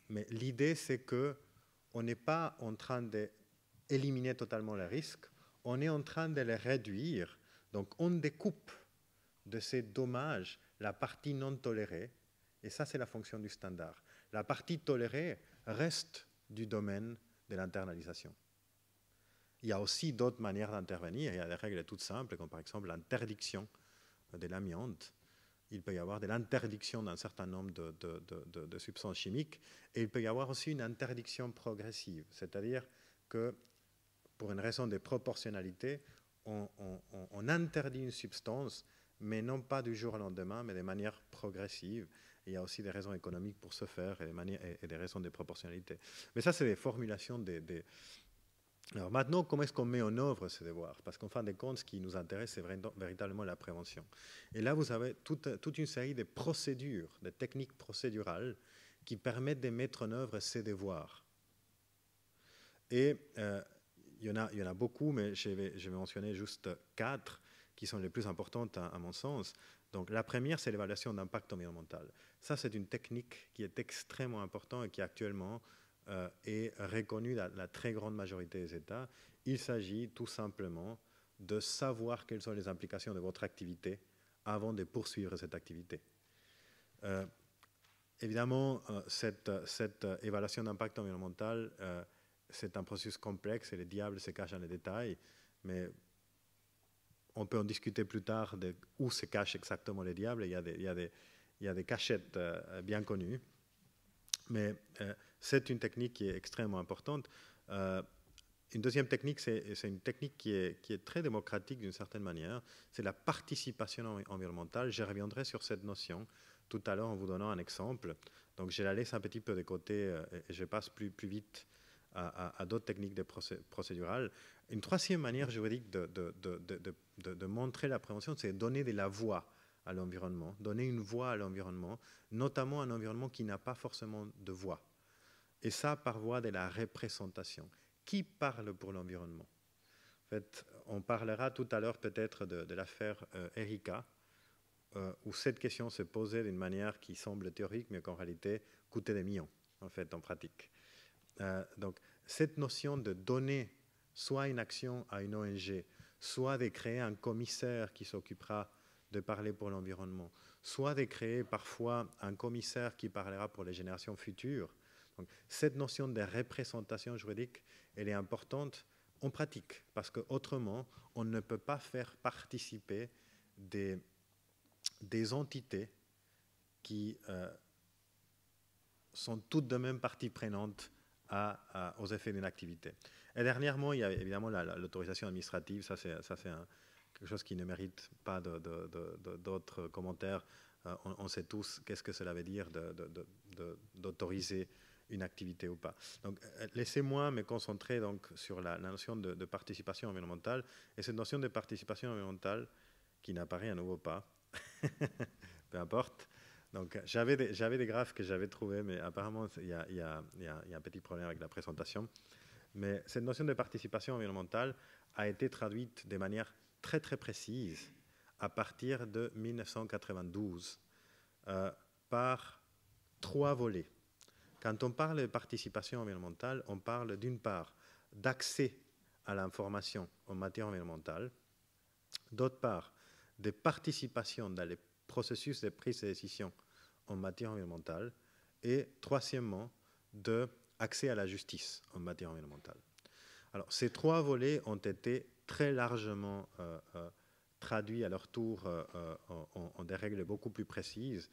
l'idée, c'est qu'on n'est pas en train d'éliminer totalement les risques, on est en train de les réduire. Donc, on découpe de ces dommages la partie non tolérée, et ça, c'est la fonction du standard. La partie tolérée reste du domaine de l'internalisation. Il y a aussi d'autres manières d'intervenir. Il y a des règles toutes simples, comme par exemple l'interdiction de l'amiante. Il peut y avoir de l'interdiction d'un certain nombre de substances chimiques, et il peut y avoir aussi une interdiction progressive, c'est-à-dire que pour une raison de proportionnalité, on interdit une substance, mais non pas du jour au lendemain, mais de manière progressive. Et il y a aussi des raisons économiques pour ce faire et des raisons de proportionnalité. Mais ça, c'est des formulations Alors maintenant, comment est-ce qu'on met en œuvre ces devoirs? Parce qu'en fin de compte, ce qui nous intéresse, c'est véritablement la prévention. Et là, vous avez toute une série de procédures, de techniques procédurales qui permettent de mettre en œuvre ces devoirs. Et il y en a beaucoup, mais je vais mentionner juste 4 qui sont les plus importantes à mon sens. Donc la première, c'est l'évaluation d'impact environnemental. Ça, c'est une technique qui est extrêmement importante et qui actuellement est reconnue dans la très grande majorité des États. Il s'agit tout simplement de savoir quelles sont les implications de votre activité avant de poursuivre cette activité. Évidemment, cette évaluation d'impact environnemental, c'est un processus complexe et le diable se cache dans les détails, mais on peut en discuter plus tard de où se cache exactement le diable. Il y a des cachettes bien connues, mais c'est une technique qui est extrêmement importante. Une deuxième technique, c'est une technique qui est très démocratique d'une certaine manière, c'est la participation environnementale. Je reviendrai sur cette notion tout à l'heure en vous donnant un exemple. Donc je la laisse un petit peu de côté et je passe plus vite à d'autres techniques procédurales. Une troisième manière juridique de montrer la prévention, c'est donner de la voix à l'environnement, donner une voix à l'environnement, notamment un environnement qui n'a pas forcément de voix. Et ça par voie de la représentation. Qui parle pour l'environnement? En fait, on parlera tout à l'heure peut-être de l'affaire Erika, où cette question se posait d'une manière qui semble théorique, mais qu'en réalité coûtait des millions, en fait, en pratique. Donc, cette notion de donner soit une action à une ONG, soit de créer un commissaire qui s'occupera de parler pour l'environnement, soit de créer parfois un commissaire qui parlera pour les générations futures. Donc, cette notion de représentation juridique, elle est importante en pratique, parce qu'autrement, on ne peut pas faire participer des entités qui sont toutes de même partie prenante aux effets d'une activité. Et dernièrement, il y a évidemment l'autorisation administrative. Ça, c'est quelque chose qui ne mérite pas d'autres commentaires. On sait tous qu'est-ce que cela veut dire d'autoriser une activité ou pas. Donc, laissez-moi me concentrer donc sur la notion de participation environnementale. Et cette notion de participation environnementale, qui n'apparaît à nouveau pas, peu importe. Donc, j'avais des graphes que j'avais trouvés, mais apparemment, il y a un petit problème avec la présentation. Mais cette notion de participation environnementale a été traduite de manière très, très précise à partir de 1992 par 3 volets. Quand on parle de participation environnementale, on parle d'une part d'accès à l'information en matière environnementale, d'autre part de participation dans les processus de prise de décision en matière environnementale, et troisièmement, d'accès à la justice en matière environnementale. Alors, ces 3 volets ont été très largement traduits à leur tour en des règles beaucoup plus précises,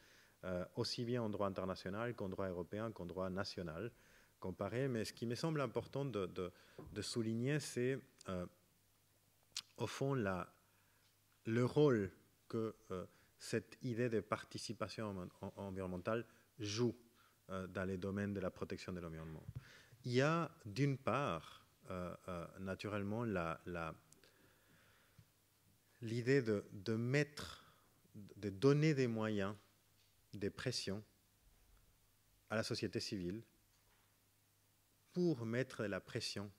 aussi bien en droit international qu'en droit européen qu'en droit national comparé. Mais ce qui me semble important de souligner, c'est au fond le rôle que cette idée de participation environnementale joue dans les domaines de la protection de l'environnement. Il y a d'une part, naturellement, l'idée de donner des moyens, des pressions à la société civile pour mettre de la pression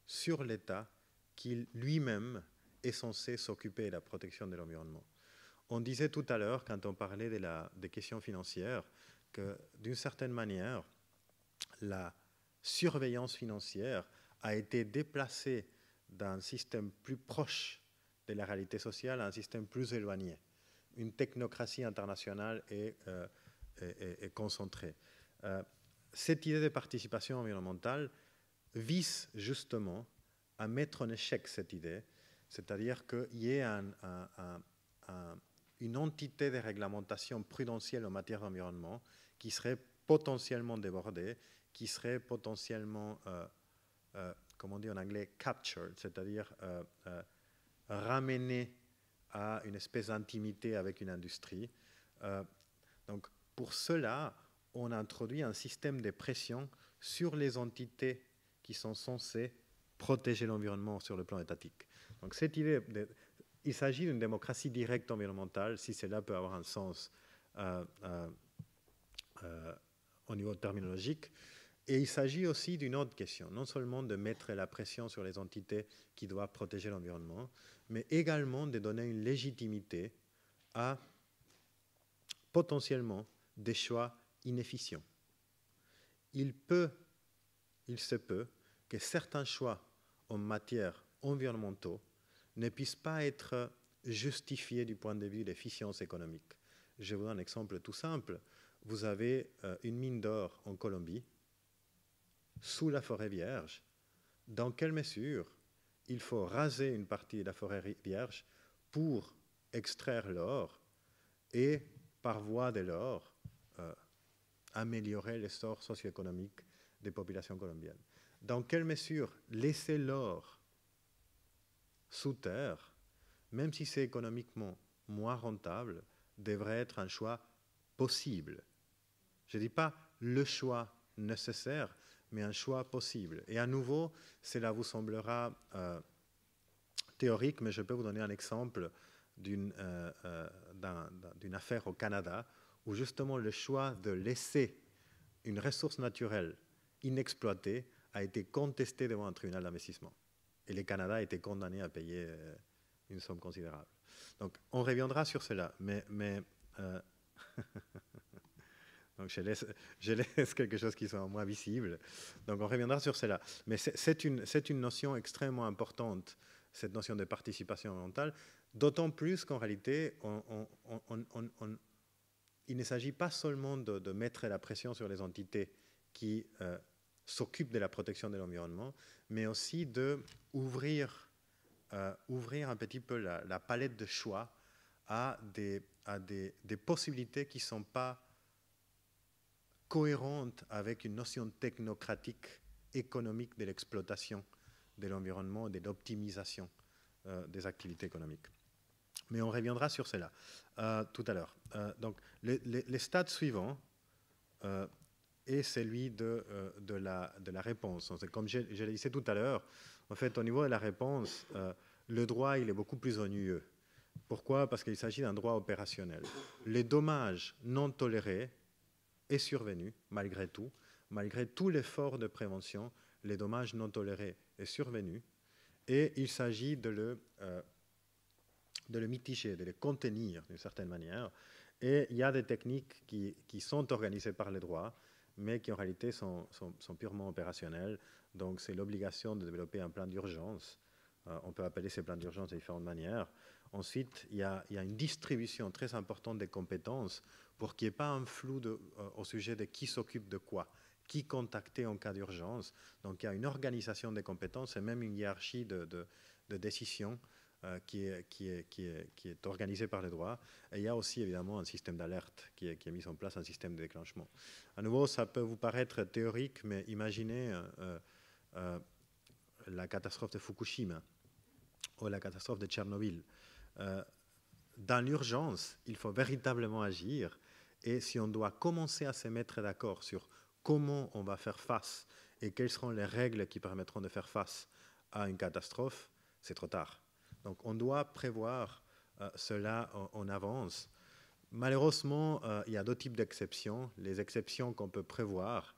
sur l'État qui lui-même est censé s'occuper de la protection de l'environnement. On disait tout à l'heure, quand on parlait des questions financières, que d'une certaine manière, la surveillance financière a été déplacée d'un système plus proche de la réalité sociale à un système plus éloigné. Une technocratie internationale est concentrée. Cette idée de participation environnementale vise justement à mettre en échec cette idée, c'est-à-dire qu'il y ait une entité de réglementation prudentielle en matière d'environnement qui serait potentiellement débordée, qui serait potentiellement, comme on dit en anglais, captured, c'est-à-dire ramenée à une espèce d'intimité avec une industrie. Donc, pour cela, on introduit un système de pression sur les entités qui sont censées protéger l'environnement sur le plan étatique. Donc cette idée, il s'agit d'une démocratie directe environnementale, si cela peut avoir un sens au niveau terminologique. Et il s'agit aussi d'une autre question, non seulement de mettre la pression sur les entités qui doivent protéger l'environnement, mais également de donner une légitimité à potentiellement des choix inefficients. Il se peut que certains choix en matière environnementaux ne puissent pas être justifiés du point de vue d'efficience économique. Je vous donne un exemple tout simple. Vous avez une mine d'or en Colombie, sous la forêt vierge. Dans quelle mesure il faut raser une partie de la forêt vierge pour extraire l'or et, par voie de l'or, améliorer l'essor socio-économique des populations colombiennes? Dans quelle mesure laisser l'or sous terre, même si c'est économiquement moins rentable, devrait être un choix possible? Je ne dis pas le choix nécessaire, mais un choix possible. Et à nouveau, cela vous semblera théorique, mais je peux vous donner un exemple d'une affaire au Canada où justement le choix de laisser une ressource naturelle inexploitée a été contesté devant un tribunal d'investissement. Et le Canada a été condamné à payer une somme considérable. Donc on reviendra sur cela, mais donc je laisse quelque chose qui soit moins visible. Donc on reviendra sur cela. Mais c'est une notion extrêmement importante, cette notion de participation environnementale, d'autant plus qu'en réalité, il ne s'agit pas seulement de mettre la pression sur les entités qui s'occupent de la protection de l'environnement, mais aussi d'ouvrir un petit peu la palette de choix à des possibilités qui ne sont pas cohérente avec une notion technocratique économique de l'exploitation de l'environnement et de l'optimisation des activités économiques. Mais on reviendra sur cela tout à l'heure. Donc, le stade suivant est celui de la réponse. Comme je le disais tout à l'heure, en fait, au niveau de la réponse, le droit il est beaucoup plus ennuyeux. Pourquoi? Parce qu'il s'agit d'un droit opérationnel. Les dommages non tolérés est survenu, malgré tout l'effort de prévention, les dommages non tolérés est survenu, et il s'agit de le mitiger, de le contenir d'une certaine manière. Et il y a des techniques qui sont organisées par le droit, mais qui en réalité sont purement opérationnelles. Donc c'est l'obligation de développer un plan d'urgence. On peut appeler ces plans d'urgence de différentes manières. Ensuite, il y a une distribution très importante des compétences pour qu'il n'y ait pas un flou au sujet de qui s'occupe de quoi, qui contacter en cas d'urgence. Donc il y a une organisation des compétences et même une hiérarchie de décision qui est organisée par le droit. Et il y a aussi évidemment un système d'alerte qui est mis en place, un système de déclenchement. À nouveau, ça peut vous paraître théorique, mais imaginez la catastrophe de Fukushima ou la catastrophe de Tchernobyl. Dans l'urgence, il faut véritablement agir. Et si on doit commencer à se mettre d'accord sur comment on va faire face et quelles seront les règles qui permettront de faire face à une catastrophe, c'est trop tard. Donc on doit prévoir cela en avance. Malheureusement, il y a deux types d'exceptions. Les exceptions qu'on peut prévoir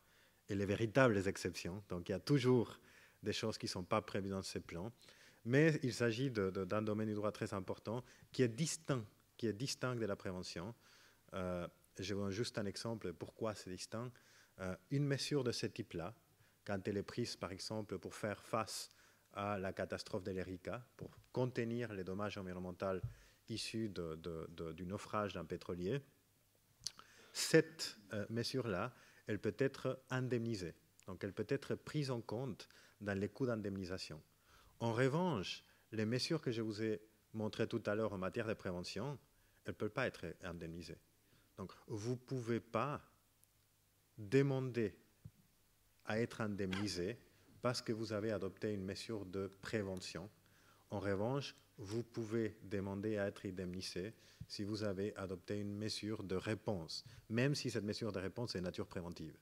et les véritables exceptions. Donc il y a toujours des choses qui ne sont pas prévues dans ces plans. Mais il s'agit d'un domaine du droit très important qui est distinct de la prévention. Je vous donne juste un exemple de pourquoi c'est distinct. Une mesure de ce type-là, quand elle est prise, par exemple, pour faire face à la catastrophe de l'Erika, pour contenir les dommages environnementaux issus du naufrage d'un pétrolier, cette mesure-là, elle peut être indemnisée. Donc, elle peut être prise en compte dans les coûts d'indemnisation. En revanche, les mesures que je vous ai montrées tout à l'heure en matière de prévention, elles ne peuvent pas être indemnisées. Donc, vous ne pouvez pas demander à être indemnisé parce que vous avez adopté une mesure de prévention. En revanche, vous pouvez demander à être indemnisé si vous avez adopté une mesure de réponse, même si cette mesure de réponse est de nature préventive.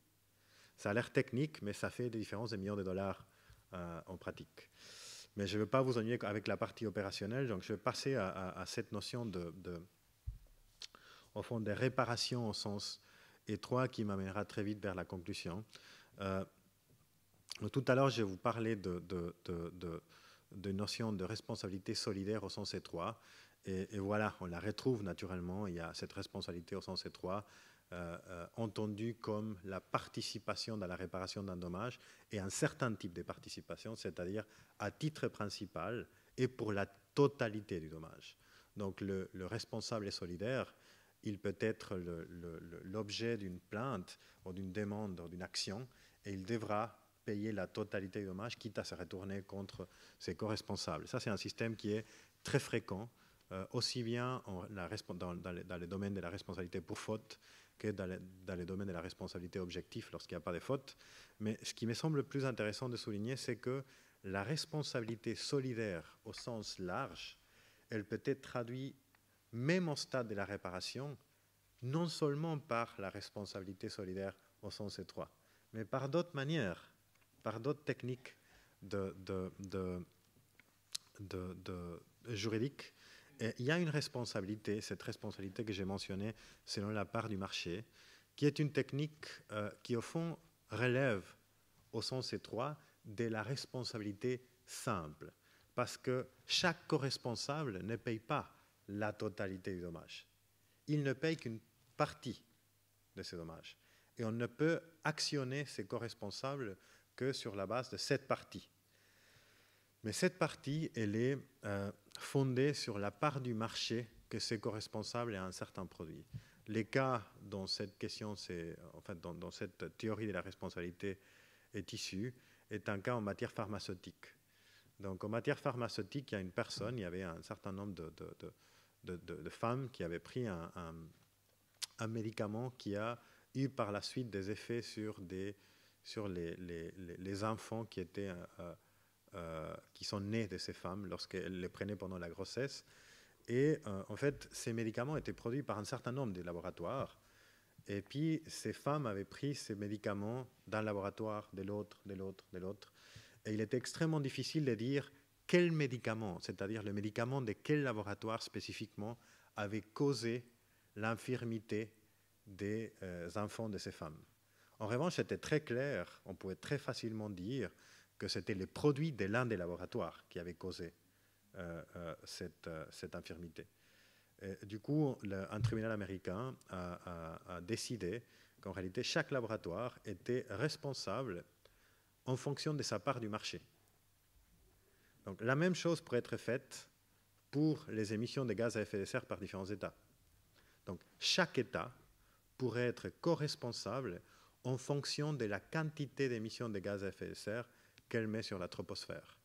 Ça a l'air technique, mais ça fait des différences de millions de dollars en pratique. Mais je ne veux pas vous ennuyer avec la partie opérationnelle, donc je vais passer à cette notion au fond, des réparations au sens étroit qui m'amènera très vite vers la conclusion. Tout à l'heure, je vais vous parler de notion de responsabilité solidaire au sens étroit. Et voilà, on la retrouve naturellement. Il y a cette responsabilité au sens étroit, entendue comme la participation dans la réparation d'un dommage et un certain type de participation, c'est-à-dire à titre principal et pour la totalité du dommage. Donc le responsable est solidaire. Il peut être l'objet d'une plainte ou d'une demande ou d'une action et il devra payer la totalité du dommage, quitte à se retourner contre ses co-responsables. Ça, c'est un système qui est très fréquent, aussi bien dans le domaine de la responsabilité pour faute que dans le domaine de la responsabilité objective lorsqu'il n'y a pas de faute. Mais ce qui me semble le plus intéressant de souligner, c'est que la responsabilité solidaire au sens large, elle peut être traduite même au stade de la réparation, non seulement par la responsabilité solidaire au sens étroit, mais par d'autres manières, par d'autres techniques juridiques. Et il y a une responsabilité, cette responsabilité que j'ai mentionnée selon la part du marché, qui est une technique qui, au fond, relève au sens étroit de la responsabilité simple, parce que chaque co-responsable ne paye pas la totalité du dommage. Il ne paye qu'une partie de ces dommages. Et on ne peut actionner ces co-responsables que sur la base de cette partie. Mais cette partie, elle est fondée sur la part du marché que ces co-responsables aient à un certain produit. Les cas dont cette question, en fait, dont cette théorie de la responsabilité est issue, est un cas en matière pharmaceutique. Donc en matière pharmaceutique, il y a une personne, il y avait un certain nombre de femmes qui avaient pris un médicament qui a eu par la suite des effets sur les enfants qui sont nés de ces femmes lorsqu'elles les prenaient pendant la grossesse. Et en fait, ces médicaments étaient produits par un certain nombre de laboratoires. Et puis, ces femmes avaient pris ces médicaments d'un laboratoire, de l'autre. Et il était extrêmement difficile de dire quel médicament, c'est-à-dire le médicament de quel laboratoire spécifiquement, avait causé l'infirmité des enfants de ces femmes. En revanche, c'était très clair, on pouvait très facilement dire que c'était les produits de l'un des laboratoires qui avaient causé cette infirmité. Et du coup, un tribunal américain a décidé qu'en réalité, chaque laboratoire était responsable en fonction de sa part du marché. Donc, la même chose pourrait être faite pour les émissions de gaz à effet de serre par différents États. Donc, chaque État pourrait être co-responsable en fonction de la quantité d'émissions de gaz à effet de serre qu'elle met sur la troposphère.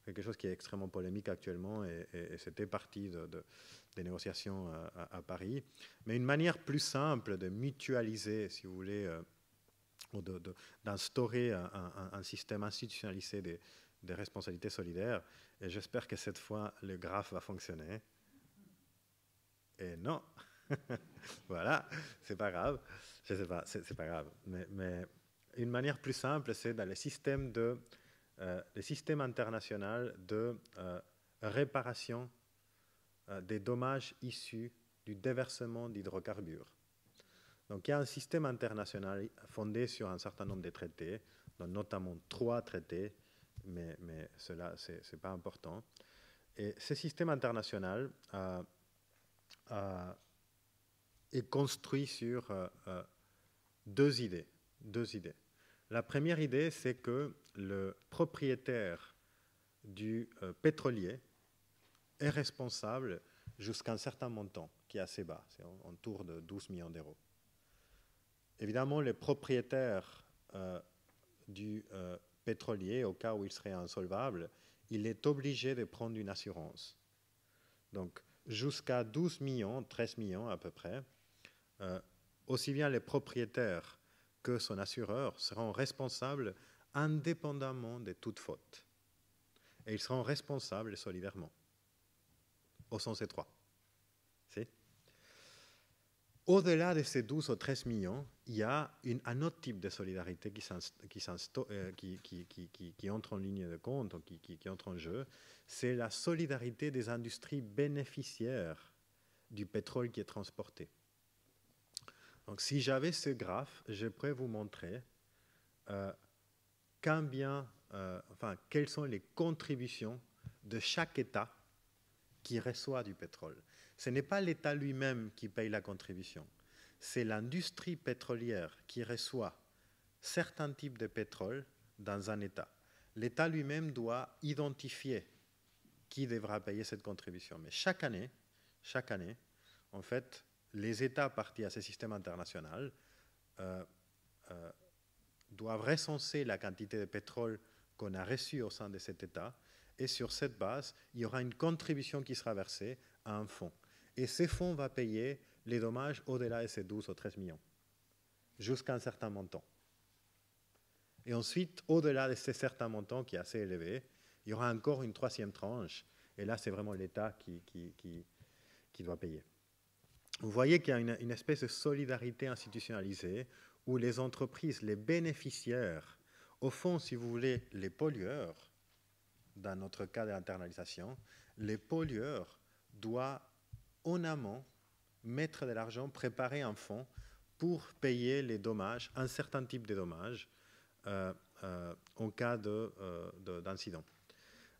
Quelque chose qui est extrêmement polémique actuellement et c'était partie des négociations à Paris. Mais une manière plus simple de mutualiser, si vous voulez, ou d'instaurer un système institutionnalisé de responsabilité solidaire. Et j'espère que cette fois, le graphe va fonctionner. Et non. Voilà, c'est pas grave. Je sais pas, c'est pas grave. Mais une manière plus simple, c'est dans le système international de réparation des dommages issus du déversement d'hydrocarbures. Donc il y a un système international fondé sur un certain nombre de traités, notamment 3 traités, mais cela, c'est pas important. Et ce système international est construit sur deux idées. La première idée, c'est que le propriétaire du pétrolier est responsable jusqu'à un certain montant, qui est assez bas, c'est autour de 12 millions d'euros. Évidemment, le propriétaire du pétrolier, au cas où il serait insolvable, il est obligé de prendre une assurance. Donc, jusqu'à 12 millions, 13 millions à peu près, aussi bien les propriétaires que son assureur seront responsables indépendamment de toute faute. Et ils seront responsables solidairement, au sens étroit. Au-delà de ces 12 ou 13 millions, il y a un autre type de solidarité qui entre en ligne de compte, qui entre en jeu. C'est la solidarité des industries bénéficiaires du pétrole qui est transporté. Donc, si j'avais ce graphe, je pourrais vous montrer quelles sont les contributions de chaque État qui reçoit du pétrole. Ce n'est pas l'État lui-même qui paye la contribution, c'est l'industrie pétrolière qui reçoit certains types de pétrole dans un État. L'État lui-même doit identifier qui devra payer cette contribution. Mais chaque année, en fait, les États partis à ce système international doivent recenser la quantité de pétrole qu'on a reçue au sein de cet État, et sur cette base, il y aura une contribution qui sera versée à un fonds. Et ce fonds va payer les dommages au-delà de ces 12 ou 13 millions, jusqu'à un certain montant. Et ensuite, au-delà de ce certain montant qui est assez élevé, il y aura encore une troisième tranche, et là, c'est vraiment l'État qui doit payer. Vous voyez qu'il y a une espèce de solidarité institutionnalisée où les entreprises, les bénéficiaires, au fond, si vous voulez, les pollueurs, dans notre cas d'internalisation, les pollueurs doivent en amont mettre de l'argent, préparer un fonds pour payer les dommages, un certain type de dommages en cas d'incident.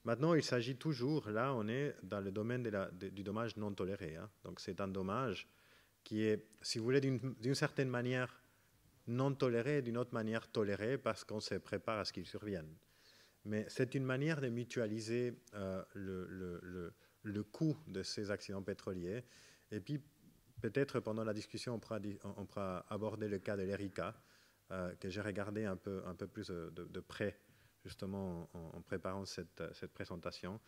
Maintenant, il s'agit toujours, là on est dans le domaine du dommage non toléré. Hein. Donc c'est un dommage qui est, si vous voulez, d'une certaine manière non toléré et d'une autre manière toléré parce qu'on se prépare à ce qu'il survienne. Mais c'est une manière de mutualiser le coût de ces accidents pétroliers. Et puis, peut-être pendant la discussion, on pourra aborder le cas de l'Erika, que j'ai regardé un peu plus de près, justement, en préparant cette présentation,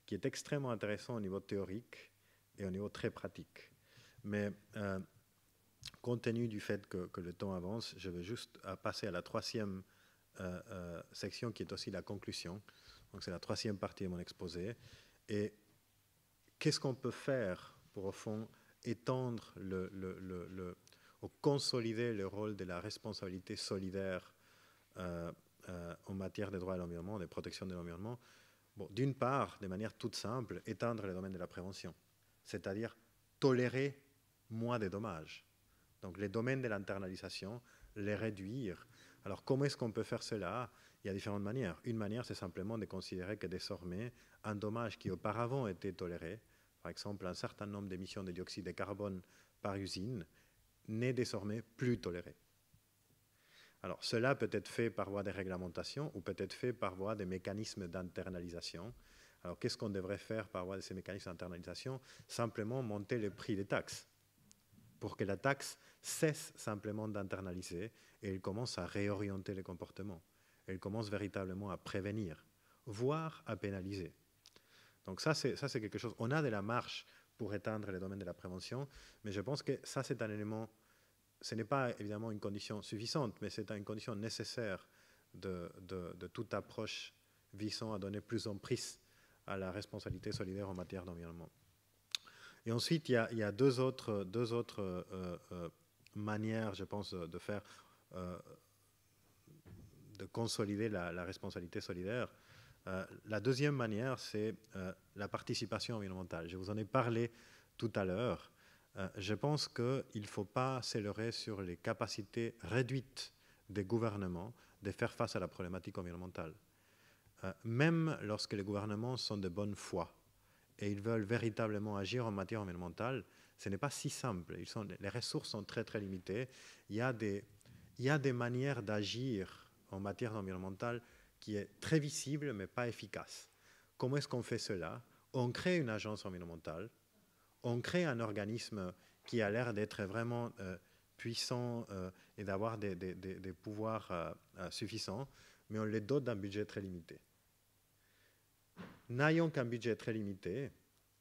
qui est extrêmement intéressant au niveau théorique et au niveau très pratique. Mais compte tenu du fait que le temps avance, je vais juste passer à la troisième section qui est aussi la conclusion. Donc c'est la troisième partie de mon exposé. Et qu'est-ce qu'on peut faire pour, au fond, étendre ou consolider le rôle de la responsabilité solidaire en matière de droit à l'environnement, de protection de l'environnement? Bon, d'une part, de manière toute simple, étendre le domaine de la prévention, c'est-à-dire tolérer moins de dommages. Donc les domaines de l'internalisation, les réduire. Alors comment est-ce qu'on peut faire cela? Il y a différentes manières. Une manière, c'est simplement de considérer que désormais, un dommage qui auparavant était toléré, par exemple un certain nombre d'émissions de dioxyde de carbone par usine, n'est désormais plus toléré. Alors cela peut être fait par voie de réglementation ou peut être fait par voie de mécanismes d'internalisation. Alors qu'est-ce qu'on devrait faire par voie de ces mécanismes d'internalisation? Simplement monter le prix des taxes, pour que la taxe cesse simplement d'internaliser et elle commence à réorienter les comportements. Elle commence véritablement à prévenir, voire à pénaliser. Donc ça, c'est quelque chose. On a de la marge pour éteindre le domaine de la prévention, mais je pense que ça, c'est un élément, ce n'est pas évidemment une condition suffisante, mais c'est une condition nécessaire de toute approche visant à donner plus en prise à la responsabilité solidaire en matière d'environnement. Et ensuite, il y a deux autres manières, je pense, de faire, de consolider la responsabilité solidaire. La deuxième manière, c'est la participation environnementale. Je vous en ai parlé tout à l'heure. Je pense qu'il ne faut pas se leurrer sur les capacités réduites des gouvernements de faire face à la problématique environnementale. Même lorsque les gouvernements sont de bonne foi, et ils veulent véritablement agir en matière environnementale, ce n'est pas si simple. Les ressources sont très, très limitées. Il y a des manières d'agir en matière environnementale qui est très visible, mais pas efficace. Comment est-ce qu'on fait cela? On crée une agence environnementale, on crée un organisme qui a l'air d'être vraiment puissant et d'avoir des pouvoirs suffisants, mais on les dote d'un budget très limité. N'ayant qu'un budget très limité,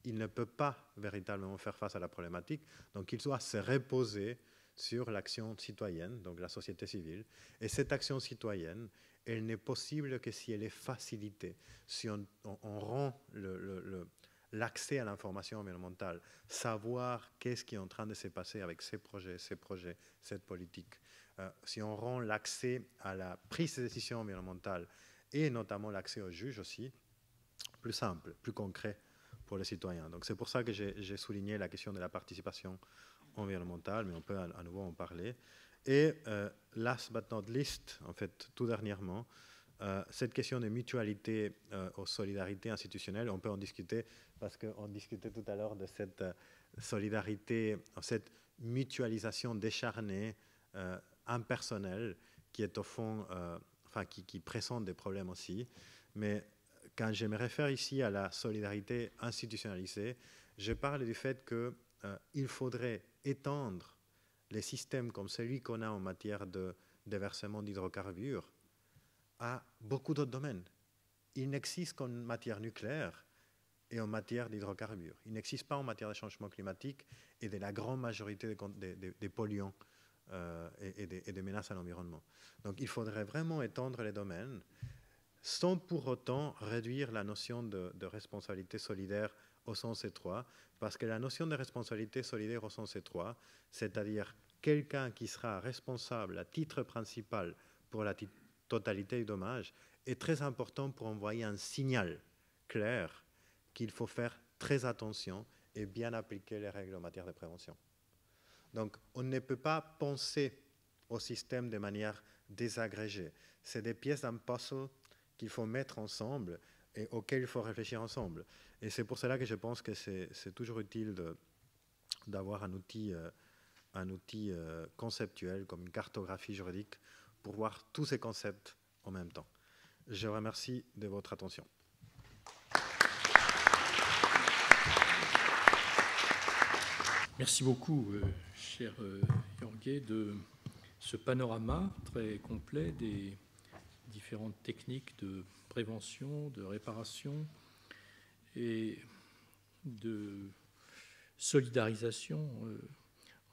il ne peut pas véritablement faire face à la problématique, donc il doit se reposer sur l'action citoyenne, donc la société civile. Et cette action citoyenne, elle n'est possible que si elle est facilitée, si on rend l'accès à l'information environnementale, savoir qu'est-ce qui est en train de se passer avec ces projets, cette politique. Si on rend l'accès à la prise de décision environnementale et notamment l'accès aux juges aussi plus simple, plus concret pour les citoyens. Donc c'est pour ça que j'ai souligné la question de la participation environnementale, mais on peut à nouveau en parler. Et last but not least, en fait, tout dernièrement, cette question de mutualité aux solidarités institutionnelles, on peut en discuter parce qu'on discutait tout à l'heure de cette solidarité, cette mutualisation décharnée, impersonnelle, qui est au fond, qui présente des problèmes aussi. Mais quand je me réfère ici à la solidarité institutionnalisée, je parle du fait qu'il faudrait étendre les systèmes comme celui qu'on a en matière de déversement d'hydrocarbures à beaucoup d'autres domaines. Il n'existe qu'en matière nucléaire et en matière d'hydrocarbures. Il n'existe pas en matière de changement climatique et de la grande majorité des polluants et des menaces à l'environnement. Donc il faudrait vraiment étendre les domaines sans pour autant réduire la notion de responsabilité solidaire au sens étroit, parce que la notion de responsabilité solidaire au sens étroit, c'est-à-dire quelqu'un qui sera responsable à titre principal pour la totalité du dommage, est très important pour envoyer un signal clair qu'il faut faire très attention et bien appliquer les règles en matière de prévention. Donc, on ne peut pas penser au système de manière désagrégée. C'est des pièces d'un puzzle qu'il faut mettre ensemble et auxquelles il faut réfléchir ensemble. Et c'est pour cela que je pense que c'est toujours utile d'avoir un outil conceptuel comme une cartographie juridique pour voir tous ces concepts en même temps. Je vous remercie de votre attention.
Merci beaucoup, cher Jorge, de ce panorama très complet des différentes techniques de prévention, de réparation et de solidarisation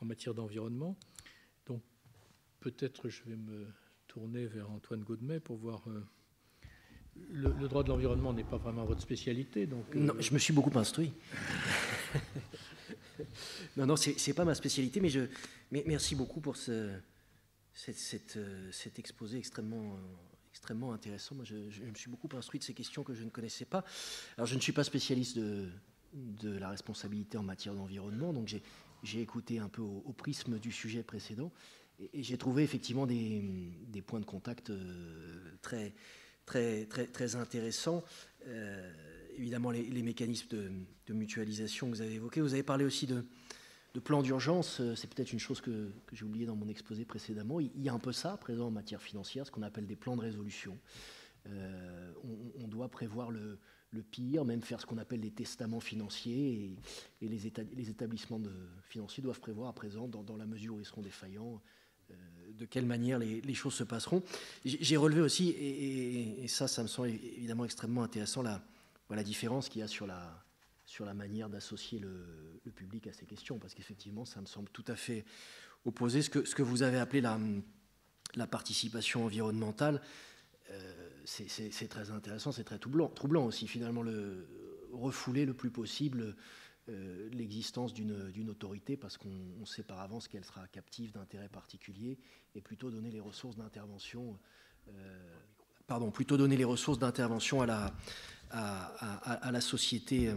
en matière d'environnement. Donc peut-être je vais me tourner vers Antoine Godmet pour voir... Le droit de l'environnement n'est pas vraiment votre spécialité. Donc,
non, je me suis beaucoup instruit. Non, c'est pas ma spécialité, mais merci beaucoup pour cet exposé extrêmement intéressant. Moi, je me suis beaucoup instruit de ces questions que je ne connaissais pas. Alors, je ne suis pas spécialiste de la responsabilité en matière d'environnement, donc j'ai écouté un peu au prisme du sujet précédent, et j'ai trouvé effectivement des points de contact très intéressants. Évidemment, les mécanismes de mutualisation que vous avez évoqués. Vous avez parlé aussi de plan d'urgence. C'est peut-être une chose que j'ai oublié dans mon exposé précédemment. Il y a un peu ça présent en matière financière, ce qu'on appelle des plans de résolution. On doit prévoir le pire, même faire ce qu'on appelle des testaments financiers, et les établissements financiers doivent prévoir à présent, dans la mesure où ils seront défaillants, de quelle manière les choses se passeront. J'ai relevé aussi, et ça me semble évidemment extrêmement intéressant, la différence qu'il y a sur la manière d'associer le public à ces questions, parce qu'effectivement, ça me semble tout à fait opposé. Ce que vous avez appelé la participation environnementale, c'est très intéressant, c'est très troublant aussi, finalement, refouler le plus possible l'existence d'une autorité, parce qu'on sait par avance qu'elle sera captive d'intérêts particuliers, et plutôt donner les ressources d'intervention à la société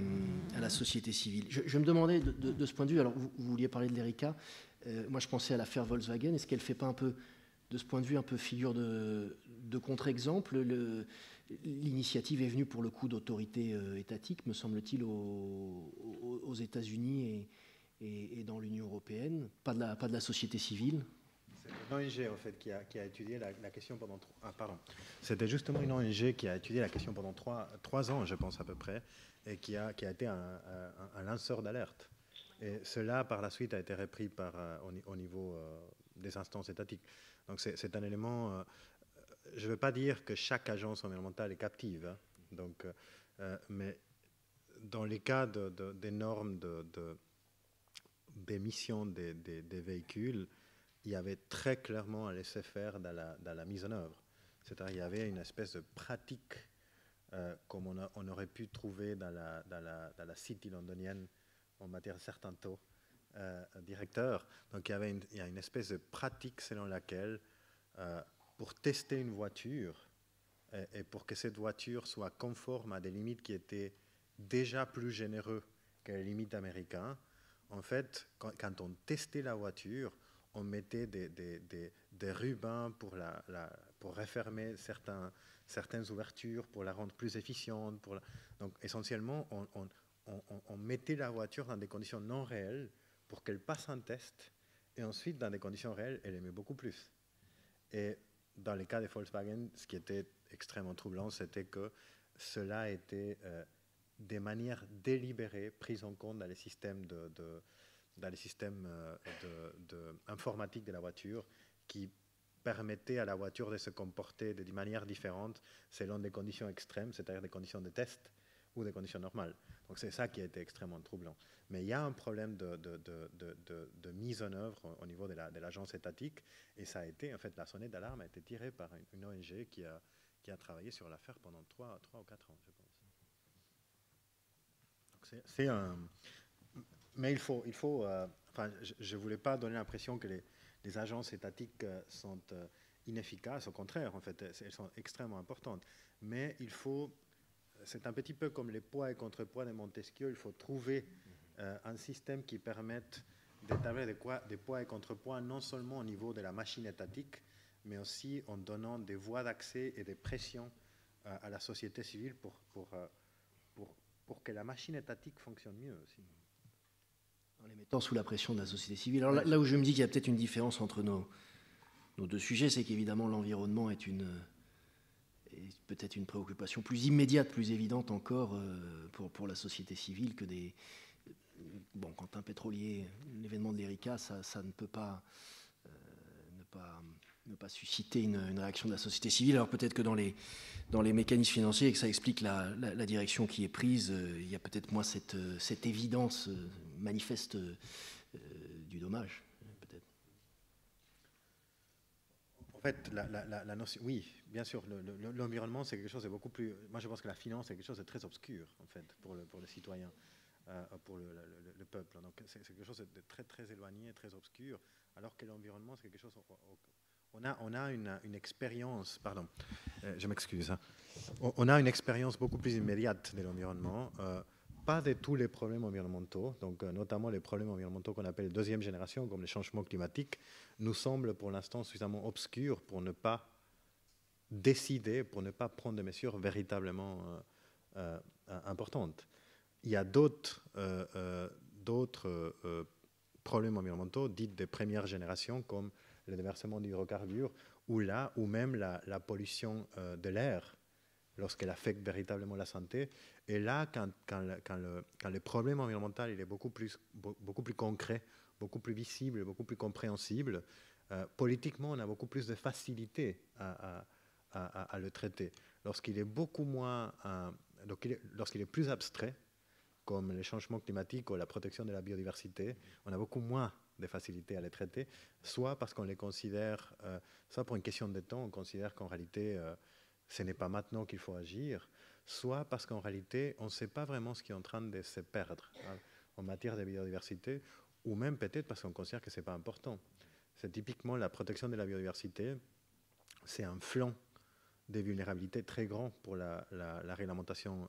civile. Je me demandais de ce point de vue, alors vous vouliez parler de l'ERICA, moi je pensais à l'affaire Volkswagen. Est-ce qu'elle ne fait pas un peu, de ce point de vue, un peu figure de contre-exemple? L'initiative est venue pour le coup d'autorités étatiques, me semble-t-il, aux États-Unis et dans l'Union européenne, pas de la société civile.
C'est une ONG en fait qui a étudié la question pendant C'était justement une ONG qui a étudié la question pendant 3 ans, je pense à peu près, et qui a été un lanceur d'alerte. Et cela, par la suite, a été repris au niveau des instances étatiques. Donc c'est un élément... je ne veux pas dire que chaque agence environnementale est captive, hein, donc, mais dans les cas des normes d'émission des véhicules, il y avait très clairement un laisser-faire dans la mise en œuvre. C'est-à-dire qu'il y avait une espèce de pratique comme on aurait pu trouver dans la city londonienne en matière de certains taux directeurs. Donc il y a une espèce de pratique selon laquelle, pour tester une voiture et pour que cette voiture soit conforme à des limites qui étaient déjà plus généreuses que les limites américaines, en fait, quand on testait la voiture, on mettait des rubans pour refermer certaines ouvertures, pour la rendre plus efficiente. Donc essentiellement, on mettait la voiture dans des conditions non réelles pour qu'elle passe un test, et ensuite, dans des conditions réelles, elle aimait beaucoup plus. Et dans le cas de Volkswagen, ce qui était extrêmement troublant, c'était que cela était de manière délibérée prise en compte dans les systèmes informatique de la voiture, qui permettaient à la voiture de se comporter de manière différente selon des conditions extrêmes, c'est-à-dire des conditions de test ou des conditions normales. Donc c'est ça qui a été extrêmement troublant. Mais il y a un problème de mise en œuvre au niveau de l'agence étatique, et ça a été, en fait, la sonnette d'alarme a été tirée par une ONG qui a travaillé sur l'affaire pendant 3 ou 4 ans, je pense. Donc c'est un... Mais il faut enfin, je ne voulais pas donner l'impression que les agences étatiques sont inefficaces. Au contraire, en fait, elles sont extrêmement importantes. Mais il faut, c'est un petit peu comme les poids et contrepoids de Montesquieu, il faut trouver un système qui permette d'établir des poids et contrepoids non seulement au niveau de la machine étatique, mais aussi en donnant des voies d'accès et des pressions à la société civile pour que la machine étatique fonctionne mieux aussi.
En les mettant sous la pression de la société civile. Alors là où je me dis qu'il y a peut-être une différence entre nos deux sujets, c'est qu'évidemment l'environnement est peut-être une préoccupation plus immédiate, plus évidente encore pour la société civile que des... Bon, quand un pétrolier, l'événement de l'Erika, ça ne peut pas ne pas susciter une réaction de la société civile. Alors peut-être que dans les mécanismes financiers, et que ça explique la direction qui est prise, il y a peut-être moins cette évidence manifeste du dommage, peut-être.
En fait, la notion, oui, bien sûr, l'environnement, c'est quelque chose de beaucoup plus... Moi, je pense que la finance, c'est quelque chose de très obscur, en fait, pour le citoyen, pour le peuple. Donc, c'est quelque chose de très, très éloigné, très obscur, alors que l'environnement, c'est quelque chose... On a une expérience, pardon, je m'excuse, hein. On a une expérience beaucoup plus immédiate de l'environnement, pas de tous les problèmes environnementaux, donc notamment les problèmes environnementaux qu'on appelle deuxième génération, comme les changements climatiques, nous semblent pour l'instant suffisamment obscurs pour ne pas décider, pour ne pas prendre des mesures véritablement importantes. Il y a d'autres problèmes environnementaux dits de première génération, comme le déversement d'hydrocarbures, ou même la pollution de l'air, lorsqu'elle affecte véritablement la santé. Et là, quand le problème environnemental il est beaucoup plus concret, beaucoup plus visible, beaucoup plus compréhensible, politiquement, on a beaucoup plus de facilité à le traiter. Lorsqu'il est beaucoup moins, lorsqu'il est plus abstrait, comme les changements climatiques ou la protection de la biodiversité, on a beaucoup moins de facilité à les traiter, soit parce qu'on les considère, soit pour une question de temps, on considère qu'en réalité, ce n'est pas maintenant qu'il faut agir, soit parce qu'en réalité, on ne sait pas vraiment ce qui est en train de se perdre en matière de biodiversité, ou même peut-être parce qu'on considère que ce n'est pas important. C'est typiquement la protection de la biodiversité, c'est un flanc de vulnérabilité très grand pour la réglementation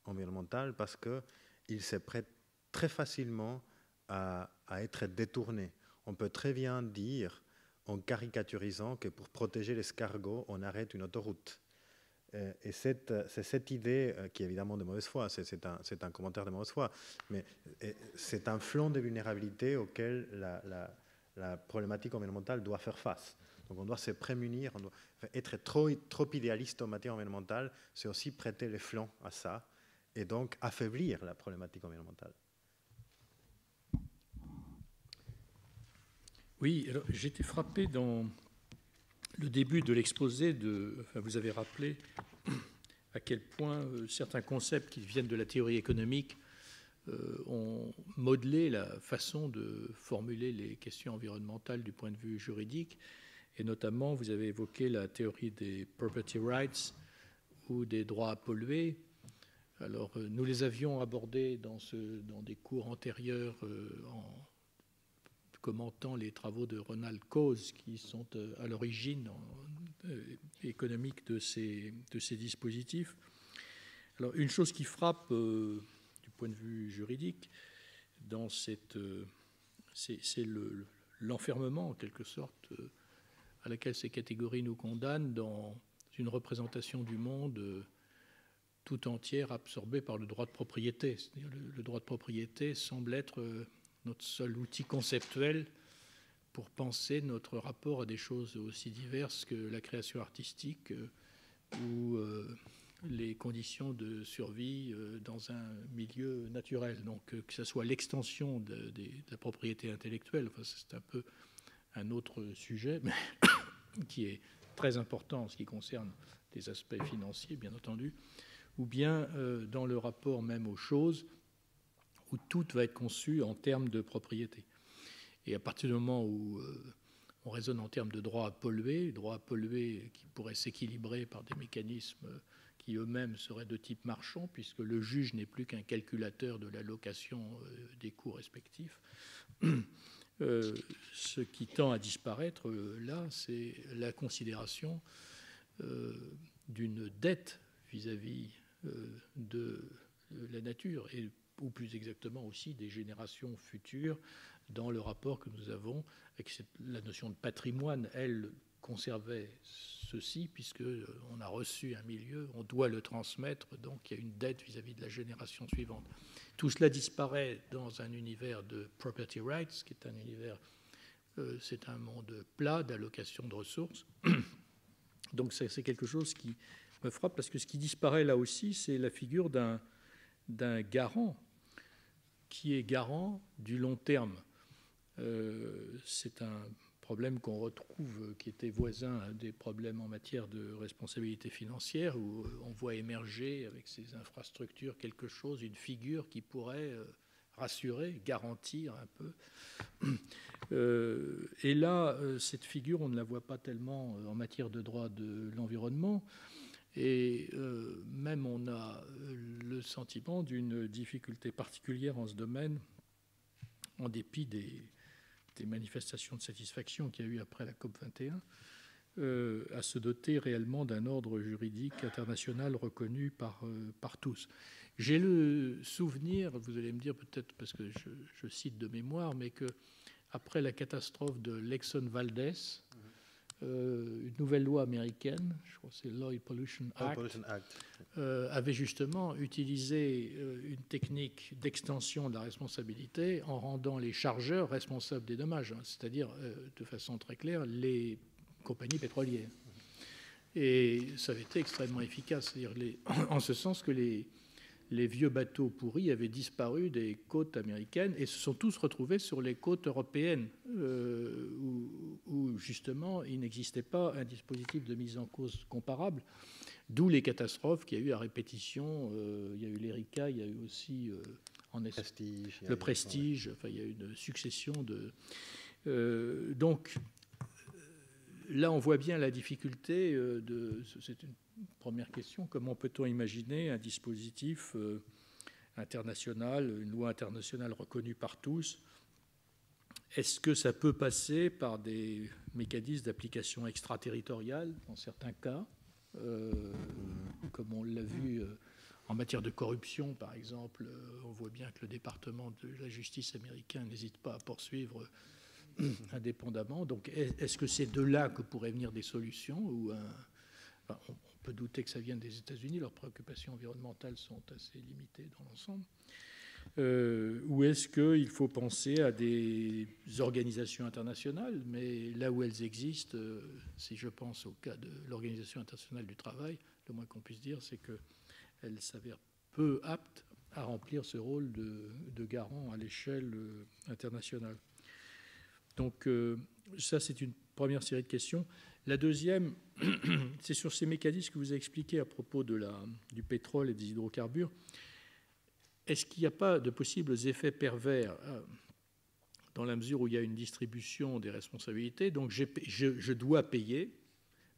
environnementale, parce qu'il se prête très facilement à être détourné. On peut très bien dire, en caricaturisant, que pour protéger l'escargot, on arrête une autoroute. Et c'est cette idée qui est évidemment de mauvaise foi, c'est un commentaire de mauvaise foi, mais c'est un flanc de vulnérabilité auquel la problématique environnementale doit faire face. Donc on doit se prémunir, on doit être trop idéaliste en matière environnementale, c'est aussi prêter les flancs à ça, et donc affaiblir la problématique environnementale.
Oui, alors j'ai été frappé dans le début de l'exposé, vous avez rappelé à quel point certains concepts qui viennent de la théorie économique ont modelé la façon de formuler les questions environnementales du point de vue juridique. Et notamment, vous avez évoqué la théorie des property rights, ou des droits à polluer. Alors, nous les avions abordés dans des cours antérieurs en commentant les travaux de Ronald Coase, qui sont à l'origine économique de ces dispositifs. Alors, une chose qui frappe du point de vue juridique, c'est l'enfermement, en quelque sorte, à laquelle ces catégories nous condamnent dans une représentation du monde tout entière absorbée par le droit de propriété. C'est-à-dire le droit de propriété semble être notre seul outil conceptuel pour penser notre rapport à des choses aussi diverses que la création artistique ou les conditions de survie dans un milieu naturel. Donc que ce soit l'extension de la propriété intellectuelle, enfin, c'est un peu un autre sujet, mais qui est très important en ce qui concerne les aspects financiers, bien entendu, ou bien dans le rapport même aux choses, où tout va être conçu en termes de propriété. Et à partir du moment où on raisonne en termes de droit à polluer qui pourrait s'équilibrer par des mécanismes qui eux-mêmes seraient de type marchand, puisque le juge n'est plus qu'un calculateur de l'allocation des coûts respectifs, ce qui tend à disparaître, là, c'est la considération d'une dette vis-à-vis de la nature, ou plus exactement aussi des générations futures, dans le rapport que nous avons avec la notion de patrimoine. Elle conservait ceci, puisqu'on a reçu un milieu, on doit le transmettre, donc il y a une dette vis-à-vis de la génération suivante. Tout cela disparaît dans un univers de property rights, qui est un univers, c'est un monde plat d'allocation de ressources. Donc c'est quelque chose qui me frappe, parce que ce qui disparaît là aussi, c'est la figure d'un garant, qui est garant du long terme. C'est un problème qu'on retrouve, qui était voisin des problèmes en matière de responsabilité financière, où on voit émerger avec ces infrastructures quelque chose, une figure qui pourrait rassurer, garantir un peu. Et là, cette figure, on ne la voit pas tellement en matière de droit de l'environnement. Et même on a le sentiment d'une difficulté particulière en ce domaine, en dépit des manifestations de satisfaction qu'il y a eu après la COP21, à se doter réellement d'un ordre juridique international reconnu par tous. J'ai le souvenir, vous allez me dire peut-être parce que je cite de mémoire, mais qu'après la catastrophe de l'Exxon Valdez, une nouvelle loi américaine, je crois que c'est l'Oil Pollution Act, avait justement utilisé une technique d'extension de la responsabilité en rendant les chargeurs responsables des dommages, c'est-à-dire de façon très claire les compagnies pétrolières. Et ça avait été extrêmement efficace, c'est-à-dire en ce sens que les vieux bateaux pourris avaient disparu des côtes américaines et se sont tous retrouvés sur les côtes européennes, où justement il n'existait pas un dispositif de mise en cause comparable, d'où les catastrophes qu'il y a eu à répétition. Il y a eu l'Erika, il y a eu aussi le Prestige, enfin il y a eu une succession de... donc là on voit bien la difficulté c'est une première question, comment peut-on imaginer un dispositif international, une loi internationale reconnue par tous? Est-ce que ça peut passer par des mécanismes d'application extraterritoriale dans certains cas, comme on l'a vu en matière de corruption, par exemple? On voit bien que le département de la justice américain n'hésite pas à poursuivre indépendamment. Donc, est-ce que c'est de là que pourraient venir des solutions ou on peut douter que ça vienne des États-Unis, leurs préoccupations environnementales sont assez limitées dans l'ensemble. Ou est-ce qu'il faut penser à des organisations internationales, mais là où elles existent, si je pense au cas de l'Organisation internationale du travail, le moins qu'on puisse dire, c'est qu'elle s'avère peu apte à remplir ce rôle de garant à l'échelle internationale. Donc ça, c'est une première série de questions. La deuxième, c'est sur ces mécanismes que vous avez expliqués à propos du pétrole et des hydrocarbures. Est-ce qu'il n'y a pas de possibles effets pervers dans la mesure où il y a une distribution des responsabilités? Donc je dois payer,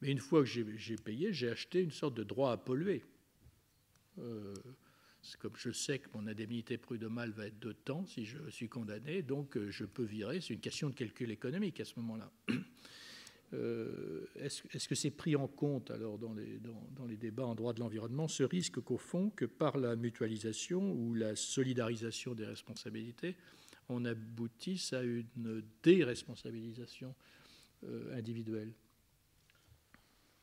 Mais une fois que j'ai payé, j'ai acheté une sorte de droit à polluer. Comme je sais que mon indemnité prud'homale va être de temps si je suis condamné, donc je peux virer. C'est une question de calcul économique à ce moment-là. Est-ce que c'est pris en compte alors dans les débats en droit de l'environnement, ce risque qu'au fond, que par la mutualisation ou la solidarisation des responsabilités, on aboutisse à une déresponsabilisation individuelle?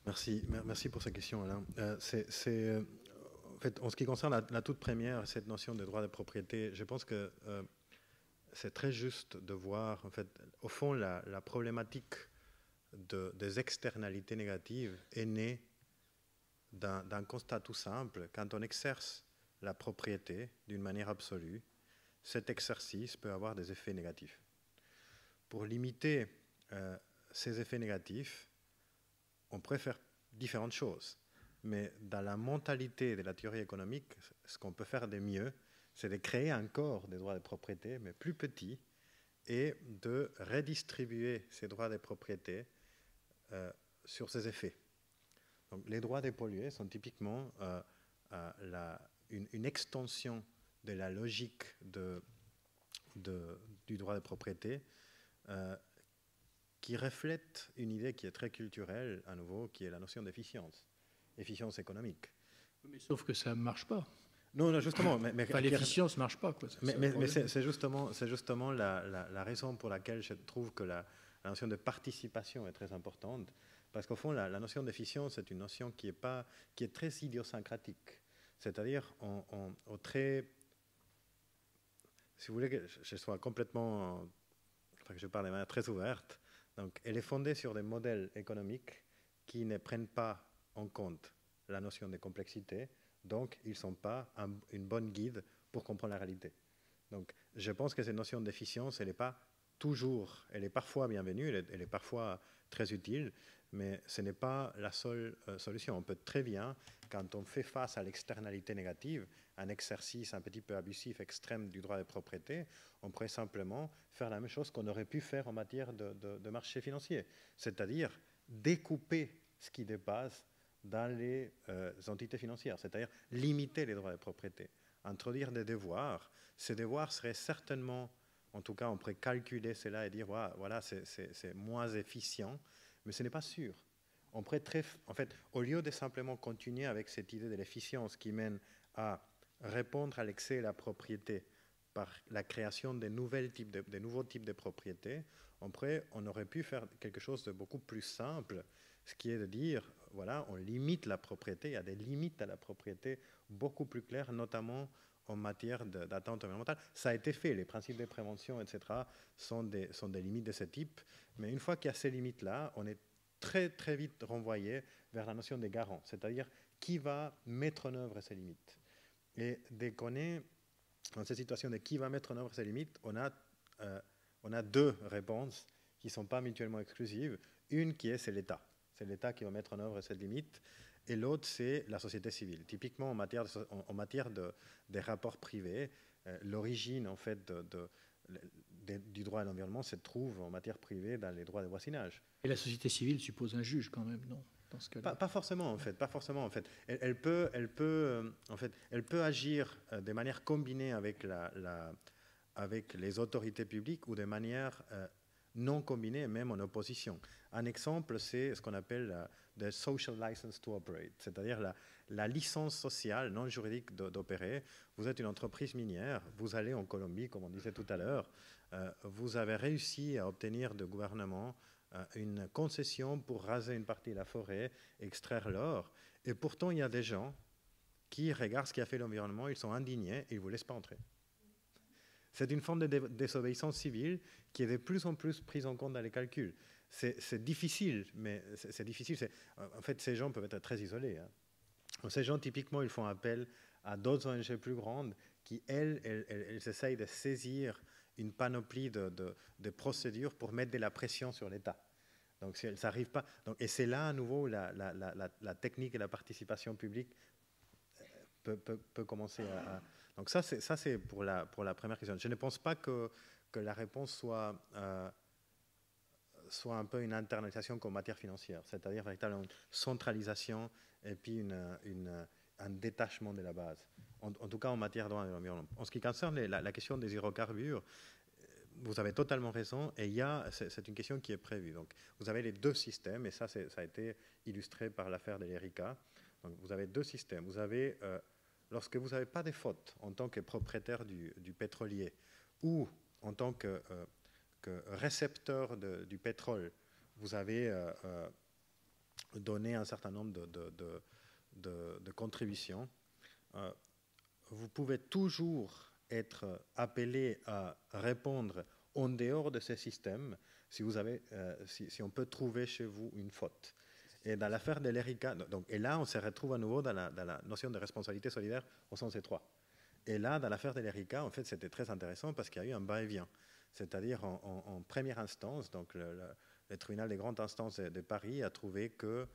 Merci pour cette question, Alain. En fait, en ce qui concerne la toute première, cette notion de droit de propriété, je pense que c'est très juste de voir, en fait, au fond, la problématique des externalités négatives est née d'un constat tout simple. Quand on exerce la propriété d'une manière absolue, cet exercice peut avoir des effets négatifs. Pour limiter ces effets négatifs, on pourrait faire différentes choses. Mais dans la mentalité de la théorie économique, ce qu'on peut faire de mieux, c'est de créer encore des droits de propriété, mais plus petits, et de redistribuer ces droits de propriété sur ces effets. Donc, les droits des pollués sont typiquement une extension de la logique du droit de propriété qui reflète une idée qui est très culturelle, à nouveau, qui est la notion d'efficience économique.
Mais sauf que ça ne marche pas.
Non, justement.
Enfin, l'efficience ne marche pas. Quoi.
Mais c'est justement la raison pour laquelle je trouve que la notion de participation est très importante, parce qu'au fond, la notion d'efficience est une notion qui est très idiosyncratique. C'est-à-dire, si vous voulez que je sois complètement, que je parle de manière très ouverte, donc elle est fondée sur des modèles économiques qui ne prennent pas en compte la notion de complexité, donc ils ne sont pas une bonne guide pour comprendre la réalité. Donc je pense que cette notion d'efficience, elle n'est pas toujours, elle est parfois bienvenue, elle est parfois très utile, mais ce n'est pas la seule solution. On peut très bien, quand on fait face à l'externalité négative, un exercice un petit peu abusif, extrême du droit de propriété, on pourrait simplement faire la même chose qu'on aurait pu faire en matière de marché financier, c'est-à-dire découper ce qui dépasse dans les entités financières, c'est-à-dire limiter les droits de propriété, introduire des devoirs. Ces devoirs seraient certainement, en tout cas on pourrait calculer cela et dire voilà c'est moins efficient, mais ce n'est pas sûr. On pourrait en fait, au lieu de simplement continuer avec cette idée de l'efficience qui mène à répondre à l'excès et la propriété par la création de nouveaux types de propriétés, on aurait pu faire quelque chose de beaucoup plus simple, ce qui est de dire, voilà, on limite la propriété, il y a des limites à la propriété beaucoup plus claires, notamment en matière d'atteinte environnementale. Ça a été fait, les principes de prévention, etc., sont des limites de ce type, mais une fois qu'il y a ces limites-là, on est très, très vite renvoyé vers la notion des garants, c'est-à-dire qui va mettre en œuvre ces limites. Et dès qu'on est dans cette situation de qui va mettre en œuvre ces limites, on a deux réponses qui ne sont pas mutuellement exclusives. Une qui est, c'est l'État. C'est l'État qui va mettre en œuvre cette limite. Et l'autre, c'est la société civile. Typiquement, en matière des rapports privés, l'origine, en fait, du droit à l'environnement se trouve en matière privée dans les droits de voisinage.
Et la société civile suppose un juge quand même, non? Dans ce cas-là.
Pas forcément, en fait. Pas forcément, en fait. Elle peut agir de manière combinée avec les autorités publiques ou de manière non combinée, même en opposition. Un exemple, c'est ce qu'on appelle the social license to operate, c'est-à-dire la licence sociale non juridique d'opérer. Vous êtes une entreprise minière, vous allez en Colombie, comme on disait tout à l'heure, vous avez réussi à obtenir du gouvernement une concession pour raser une partie de la forêt, extraire l'or, et pourtant il y a des gens qui regardent ce qu'a fait l'environnement, ils sont indignés et ils ne vous laissent pas entrer. C'est une forme de désobéissance civile qui est de plus en plus prise en compte dans les calculs. C'est difficile, mais c'est difficile. En fait, ces gens peuvent être très isolés. Hein. Ces gens, typiquement, ils font appel à d'autres ONG plus grandes qui, elles essayent de saisir une panoplie de procédures pour mettre de la pression sur l'État. Donc, ça n'arrive pas. Et c'est là, à nouveau, la technique et la participation publique peut commencer à... Donc ça c'est pour la première question. Je ne pense pas que la réponse soit un peu une internalisation comme matière financière, c'est-à-dire véritablement une centralisation et puis un détachement de la base. En tout cas, en matière de l'environnement. En ce qui concerne la question des hydrocarbures, vous avez totalement raison, et c'est une question qui est prévue. Donc, vous avez les deux systèmes, et ça a été illustré par l'affaire de l'Erika. Donc, vous avez deux systèmes. Vous avez, lorsque vous n'avez pas de faute en tant que propriétaire du pétrolier ou en tant que récepteur du pétrole, vous avez donné un certain nombre de contributions, vous pouvez toujours être appelé à répondre en dehors de ces systèmes si on peut trouver chez vous une faute. Et dans l'affaire de l'Erika, et là on se retrouve à nouveau dans la notion de responsabilité solidaire au sens étroit. Et là, dans l'affaire de l'Erika, en fait, c'était très intéressant parce qu'il y a eu un va-et-vient. C'est-à-dire en première instance, donc le tribunal des grandes instances de Paris a trouvé que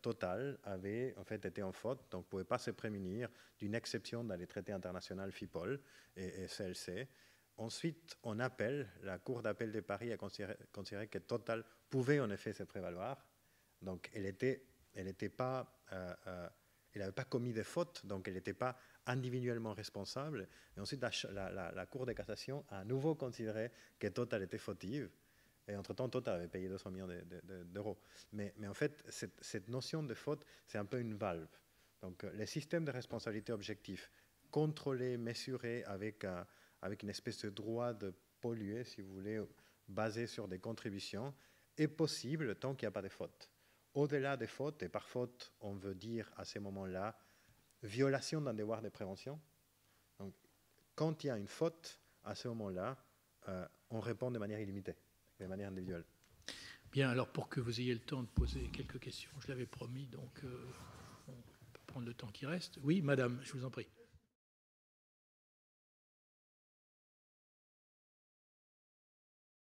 Total avait en fait été en faute, donc ne pouvait pas se prémunir d'une exception dans les traités internationaux FIPOL et CLC. Ensuite, en appel, la Cour d'appel de Paris a considéré que Total pouvait en effet se prévaloir. Donc, elle n'avait pas commis de faute, donc elle n'était pas individuellement responsable. Et ensuite, la Cour de cassation a à nouveau considéré que Total était fautive. Et entre-temps, Total avait payé 200 millions d'euros. Mais en fait, cette notion de faute, c'est un peu une valve. Donc, les systèmes de responsabilité objectif, contrôlés, mesurés avec une espèce de droit de polluer, si vous voulez, basé sur des contributions, est possible tant qu'il n'y a pas de faute. Au-delà des fautes, et par faute, on veut dire à ces moments-là, violation d'un devoir de prévention. Donc, quand il y a une faute, à ce moment-là, on répond de manière illimitée, de manière individuelle.
Bien, alors pour que vous ayez le temps de poser quelques questions, je l'avais promis, donc on peut prendre le temps qui reste. Oui, madame, je vous en prie.